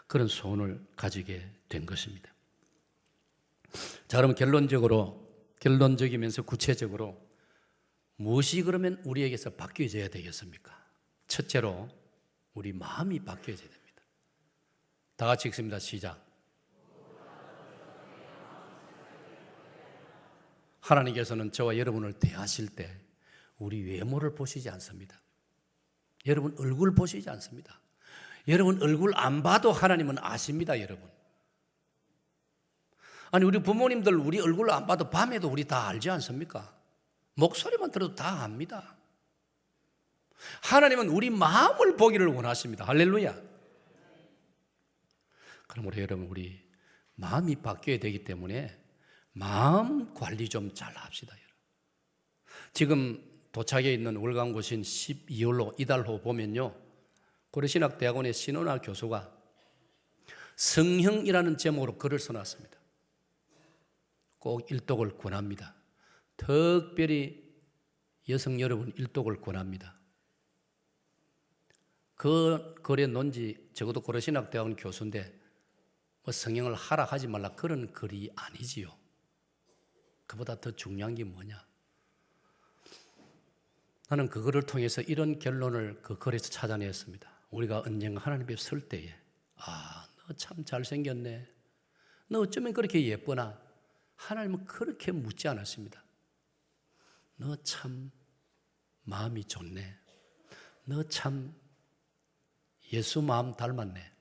그런 소원을 가지게 된 것입니다. 자, 그럼 결론적이면서 구체적으로 무엇이 그러면 우리에게서 바뀌어져야 되겠습니까? 첫째로 우리 마음이 바뀌어져야 됩니다. 다 같이 읽습니다. 시작. 하나님께서는 저와 여러분을 대하실 때 우리 외모를 보시지 않습니다. 여러분 얼굴 보시지 않습니다. 여러분 얼굴 안 봐도 하나님은 아십니다, 여러분. 아니 우리 부모님들 우리 얼굴 안 봐도 밤에도 우리 다 알지 않습니까? 목소리만 들어도 다 압니다. 하나님은 우리 마음을 보기를 원하십니다. 할렐루야. 그러므로 여러분 우리 마음이 바뀌어야 되기 때문에 마음 관리 좀 잘 합시다. 지금 도착해 있는 월간고신 12월로 이달호 보면요, 고려신학대학원의 신원아 교수가 성형이라는 제목으로 글을 써놨습니다. 꼭 일독을 권합니다. 특별히 여성 여러분 일독을 권합니다. 그 글의 논지, 적어도 고려신학대학원 교수인데 뭐 성형을 하라 하지 말라 그런 글이 아니지요. 그보다 더 중요한 게 뭐냐? 나는 그거를 통해서 이런 결론을 그 글에서 찾아냈습니다. 우리가 언젠가 하나님 앞에 설 때에 너 참 잘생겼네. 너 어쩌면 그렇게 예쁘나? 하나님은 그렇게 묻지 않았습니다. 너 참 마음이 좋네. 너 참 예수 마음 닮았네.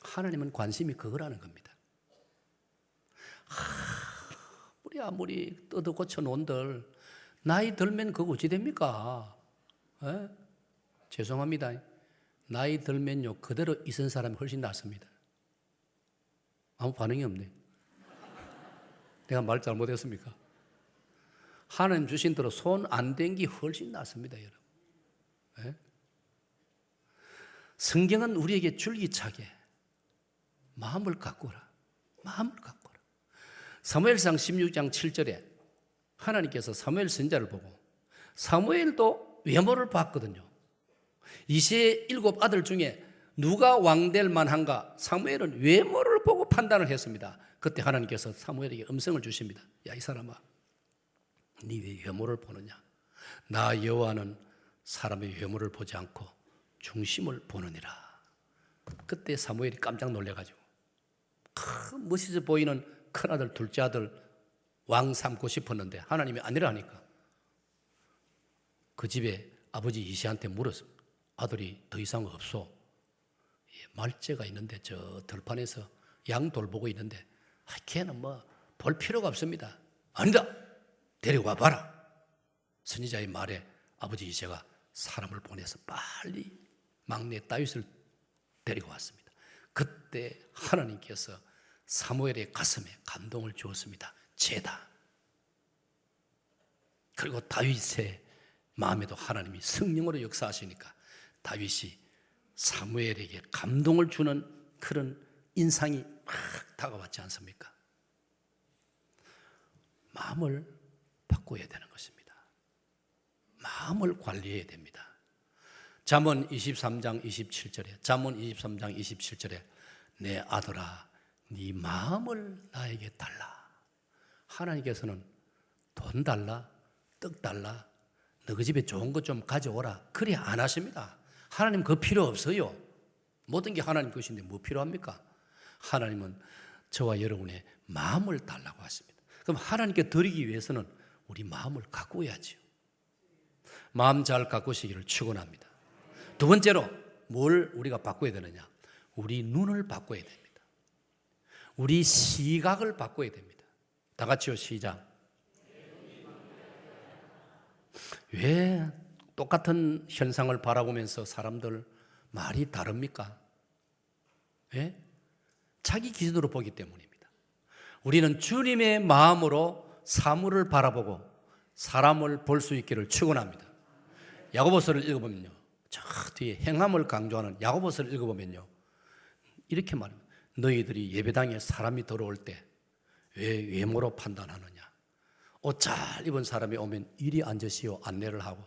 하나님은 관심이 그거라는 겁니다. 우리 아무리 뜯어 고쳐 놓은들 나이 들면 그거 어찌 됩니까? 에? 죄송합니다. 나이 들면요 그대로 있은 사람이 훨씬 낫습니다. 아무 반응이 없네. 내가 말 잘못했습니까? 하나님 주신 대로 손 안 댄 게 훨씬 낫습니다, 여러분. 에? 성경은 우리에게 줄기차게 마음을 가꾸라. 마음을 가꾸라. 사무엘상 16장 7절에 하나님께서 사무엘 선지자를 보고 사무엘도 외모를 봤거든요. 이새의 7 아들 중에 누가 왕될 만한가? 사무엘은 외모를 보고 판단을 했습니다. 그때 하나님께서 사무엘에게 음성을 주십니다. 야, 이 사람아, 네 왜 외모를 보느냐? 나 여호와는 사람의 외모를 보지 않고 중심을 보느니라. 그때 사무엘이 깜짝 놀래가지고 멋있어 보이는 큰아들, 둘째 아들 왕 삼고 싶었는데 하나님이 아니라 하니까 그 집에 아버지 이새한테 물었습니다. 아들이 더 이상 없소. 말째가 있는데 저 들판에서 양 돌보고 있는데 걔는 뭐 볼 필요가 없습니다. 아니다. 데려와 봐라. 선지자의 말에 아버지 이새가 사람을 보내서 빨리 막내 다윗을 데리고 왔습니다. 그때 하나님께서 사무엘의 가슴에 감동을 주었습니다. 죄다. 그리고 다윗의 마음에도 하나님이 성령으로 역사하시니까 다윗이 사무엘에게 감동을 주는 그런 인상이 확 다가왔지 않습니까? 마음을 바꿔야 되는 것입니다. 마음을 관리해야 됩니다. 잠언 23장 27절에 잠언 23장 27절에 내 아들아 네 마음을 나에게 달라. 하나님께서는 돈 달라, 떡 달라, 너희 집에 좋은 것 좀 가져오라 그래 안 하십니다. 하나님 그거 필요 없어요. 모든 게 하나님 것인데 뭐 필요합니까? 하나님은 저와 여러분의 마음을 달라고 하십니다. 그럼 하나님께 드리기 위해서는 우리 마음을 가꾸어야지요. 마음 잘 가꾸시기를 축원합니다. 두 번째로 뭘 우리가 바꿔야 되느냐? 우리 눈을 바꿔야 됩니다. 우리 시각을 바꿔야 됩니다. 다 같이요, 시작. 왜 똑같은 현상을 바라보면서 사람들 말이 다릅니까? 왜? 자기 기준으로 보기 때문입니다. 우리는 주님의 마음으로 사물을 바라보고 사람을 볼 수 있기를 축원합니다. 야고보서를 읽어보면요, 저 뒤에 행함을 강조하는 야고보서를 읽어보면요, 이렇게 말합니다. 너희들이 예배당에 사람이 들어올 때 왜 외모로 판단하느냐? 옷 잘 입은 사람이 오면 이리 앉으시오 안내를 하고,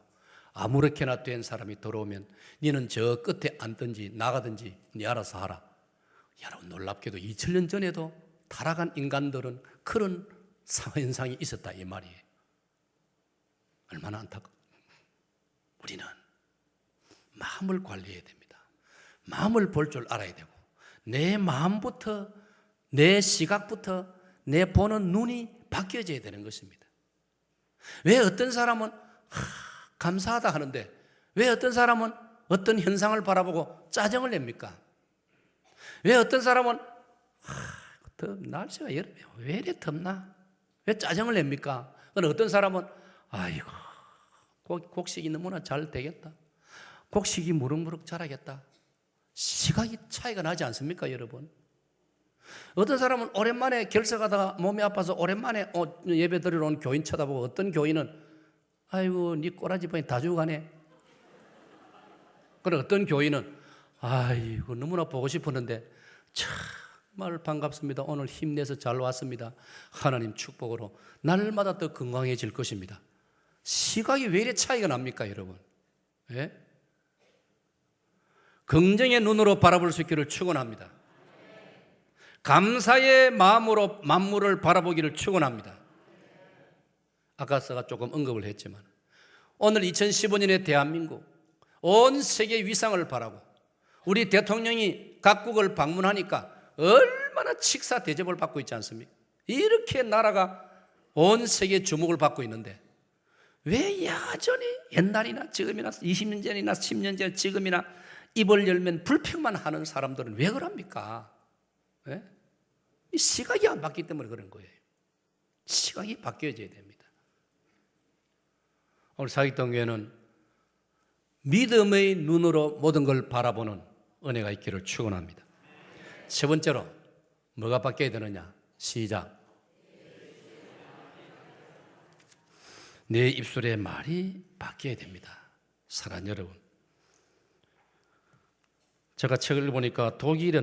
아무렇게나 된 사람이 들어오면 너는 저 끝에 앉든지 나가든지 네 알아서 하라. 여러분, 놀랍게도 2000년 전에도 타락한 인간들은 그런 현상이 있었다 이 말이에요. 얼마나 안타까워. 우리는 마음을 관리해야 됩니다. 마음을 볼 줄 알아야 되고, 내 마음부터, 내 시각부터 내 보는 눈이 바뀌어져야 되는 것입니다. 왜 어떤 사람은 감사하다 하는데 왜 어떤 사람은 어떤 현상을 바라보고 짜증을 냅니까? 왜 어떤 사람은 날씨가 여름에 왜 이래 덥나? 왜 짜증을 냅니까? 그럼 어떤 사람은 아이고 곡식이 너무나 잘 되겠다, 곡식이 무럭무럭 자라겠다. 시각이 차이가 나지 않습니까, 여러분? 어떤 사람은 오랜만에 결석하다가 몸이 아파서 오랜만에 예배 드리러 온 교인 쳐다보고, 어떤 교인은 아이고 네 꼬라지 보니 다 죽어가네. 그리고 어떤 교인은 아이고 너무나 보고 싶었는데 정말 반갑습니다, 오늘 힘내서 잘 왔습니다, 하나님 축복으로 날마다 더 건강해질 것입니다. 시각이 왜 이래 차이가 납니까, 여러분? 예? 긍정의 눈으로 바라볼 수 있기를 축원합니다. 감사의 마음으로 만물을 바라보기를 축원합니다. 아까서가 조금 언급을 했지만 오늘 2015년의 대한민국, 온 세계 위상을 바라고 우리 대통령이 각국을 방문하니까 얼마나 직사 대접을 받고 있지 않습니까? 이렇게 나라가 온 세계 주목을 받고 있는데 왜 여전히 옛날이나 지금이나 20년 전이나 10년 전 지금이나 입을 열면 불평만 하는 사람들은 왜 그럽니까? 네? 이 시각이 안 바뀌기 때문에 그런 거예요. 시각이 바뀌어져야 됩니다. 오늘 사직동교회는 믿음의 눈으로 모든 걸 바라보는 은혜가 있기를 축원합니다. 세 번째로 뭐가 바뀌어야 되느냐? 시작. 내 입술의 말이 바뀌어야 됩니다. 사랑하는 여러분, 제가 책을 보니까 독일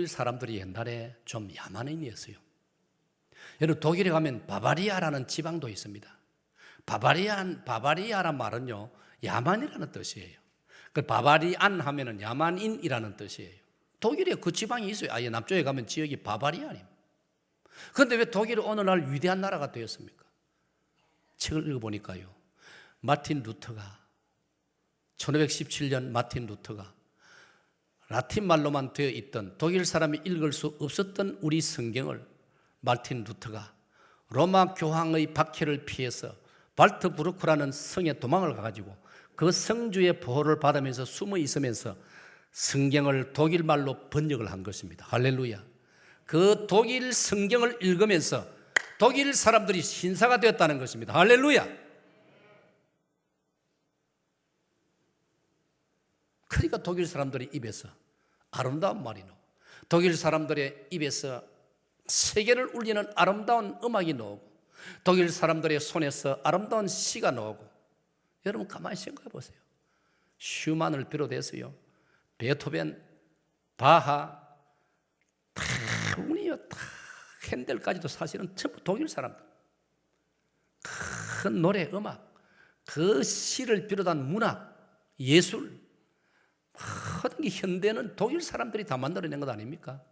사람들이 옛날에 좀 야만인이었어요. 여러분, 독일에 가면 바바리아라는 지방도 있습니다. 바바리아란 말은요, 야만이라는 뜻이에요. 그 바바리안 하면은 야만인이라는 뜻이에요. 독일에 그 지방이 있어요. 아예 남쪽에 가면 지역이 바바리안입니다. 그런데 왜 독일이 오늘날 위대한 나라가 되었습니까? 책을 읽어보니까요, 마틴 루터가 1517년 마틴 루터가 라틴 말로만 되어 있던, 독일 사람이 읽을 수 없었던 우리 성경을 마틴 루터가 로마 교황의 박해를 피해서 발트부르크라는 성에 도망을 가가지고 그 성주의 보호를 받으면서 숨어 있으면서 성경을 독일 말로 번역을 한 것입니다. 할렐루야. 그 독일 성경을 읽으면서 독일 사람들이 신사가 되었다는 것입니다. 할렐루야. 그러니까 독일 사람들의 입에서 아름다운 말이 나오고, 독일 사람들의 입에서 세계를 울리는 아름다운 음악이 나오고, 독일 사람들의 손에서 아름다운 시가 나오고. 여러분 가만히 생각해 보세요. 슈만을 비롯해서요, 베토벤, 바하, 다 운이요, 다 핸델까지도 사실은 전부 독일 사람들. 큰 노래, 음악, 그 시를 비롯한 문학, 예술, 모든 게 현대는 독일 사람들이 다 만들어낸 것 아닙니까?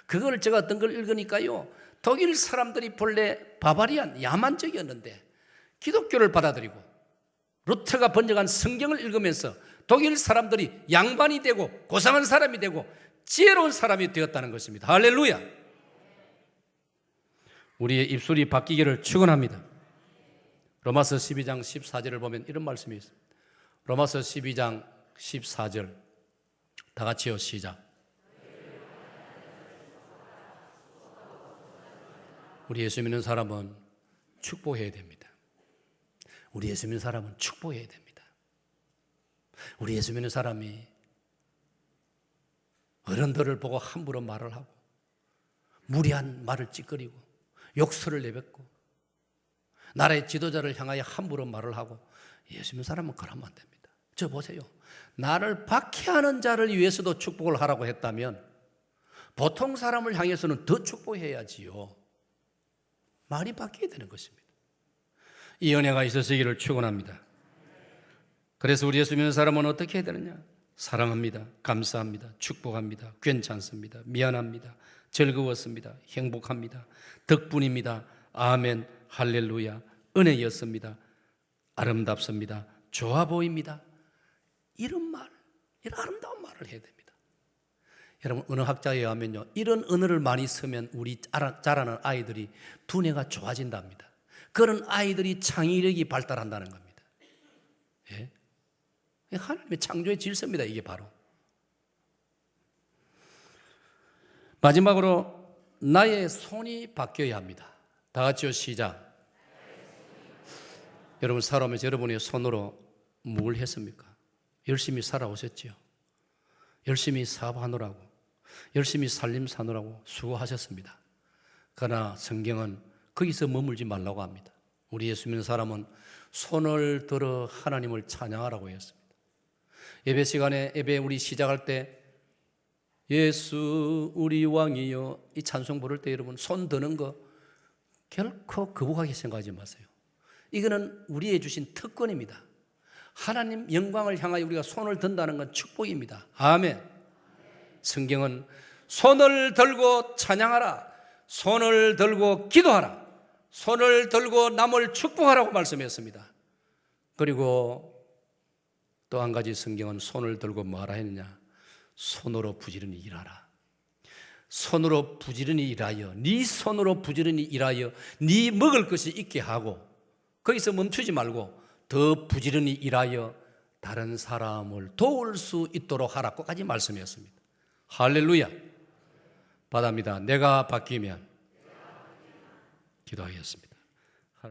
그걸 제가 어떤 걸 읽으니까요, 독일 사람들이 본래 바바리안, 야만적이었는데 기독교를 받아들이고 루터가 번역한 성경을 읽으면서 독일 사람들이 양반이 되고 고상한 사람이 되고 지혜로운 사람이 되었다는 것입니다. 할렐루야. 우리의 입술이 바뀌기를 축원합니다. 로마서 12장 14절을 보면 이런 말씀이 있습니다. 로마서 12장 14절 다 같이요, 시작. 우리 예수 믿는 사람은 축복해야 됩니다. 우리 예수 믿는 사람은 축복해야 됩니다. 우리 예수 믿는 사람이 어른들을 보고 함부로 말을 하고 무리한 말을 찌꺼리고 욕설을 내뱉고 나라의 지도자를 향하여 함부로 말을 하고, 예수 믿는 사람은 그러면 안 됩니다. 저 보세요. 나를 박해하는 자를 위해서도 축복을 하라고 했다면 보통 사람을 향해서는 더 축복해야지요. 말이 바뀌어야 되는 것입니다. 이 은혜가 있으시기를 축원합니다. 그래서 우리 예수 믿는 사람은 어떻게 해야 되느냐? 사랑합니다. 감사합니다. 축복합니다. 괜찮습니다. 미안합니다. 즐거웠습니다. 행복합니다. 덕분입니다. 아멘. 할렐루야. 은혜였습니다. 아름답습니다. 좋아 보입니다. 이런 말, 이런 아름다운 말을 해야 됩니다. 여러분, 언어학자에 의하면요, 이런 언어를 많이 쓰면 우리 자라는 아이들이 두뇌가 좋아진답니다. 그런 아이들이 창의력이 발달한다는 겁니다. 예? 하나님의 창조의 질서입니다. 이게 바로. 마지막으로 나의 손이 바뀌어야 합니다. 다 같이요, 시작. 여러분, 살아오면서 여러분의 손으로 뭘 했습니까? 열심히 살아오셨지요. 열심히 사업하느라고, 열심히 살림 사느라고 수고하셨습니다. 그러나 성경은 거기서 머물지 말라고 합니다. 우리 예수 믿는 사람은 손을 들어 하나님을 찬양하라고 했습니다. 예배 시간에 예배 우리 시작할 때 예수 우리 왕이여 이 찬송 부를 때 여러분 손 드는 거 결코 거북하게 생각하지 마세요. 이거는 우리에게 주신 특권입니다. 하나님 영광을 향하여 우리가 손을 든다는 건 축복입니다. 아멘. 성경은 손을 들고 찬양하라, 손을 들고 기도하라, 손을 들고 남을 축복하라고 말씀했습니다. 그리고 또 한 가지 성경은 손을 들고 뭐하라 했느냐? 손으로 부지런히 일하라. 손으로 부지런히 일하여, 네 손으로 부지런히 일하여 네 먹을 것이 있게 하고, 거기서 멈추지 말고 더 부지런히 일하여 다른 사람을 도울 수 있도록 하라고까지 말씀했습니다. 할렐루야. 바답니다. 내가 바뀌면 기도하겠습니다.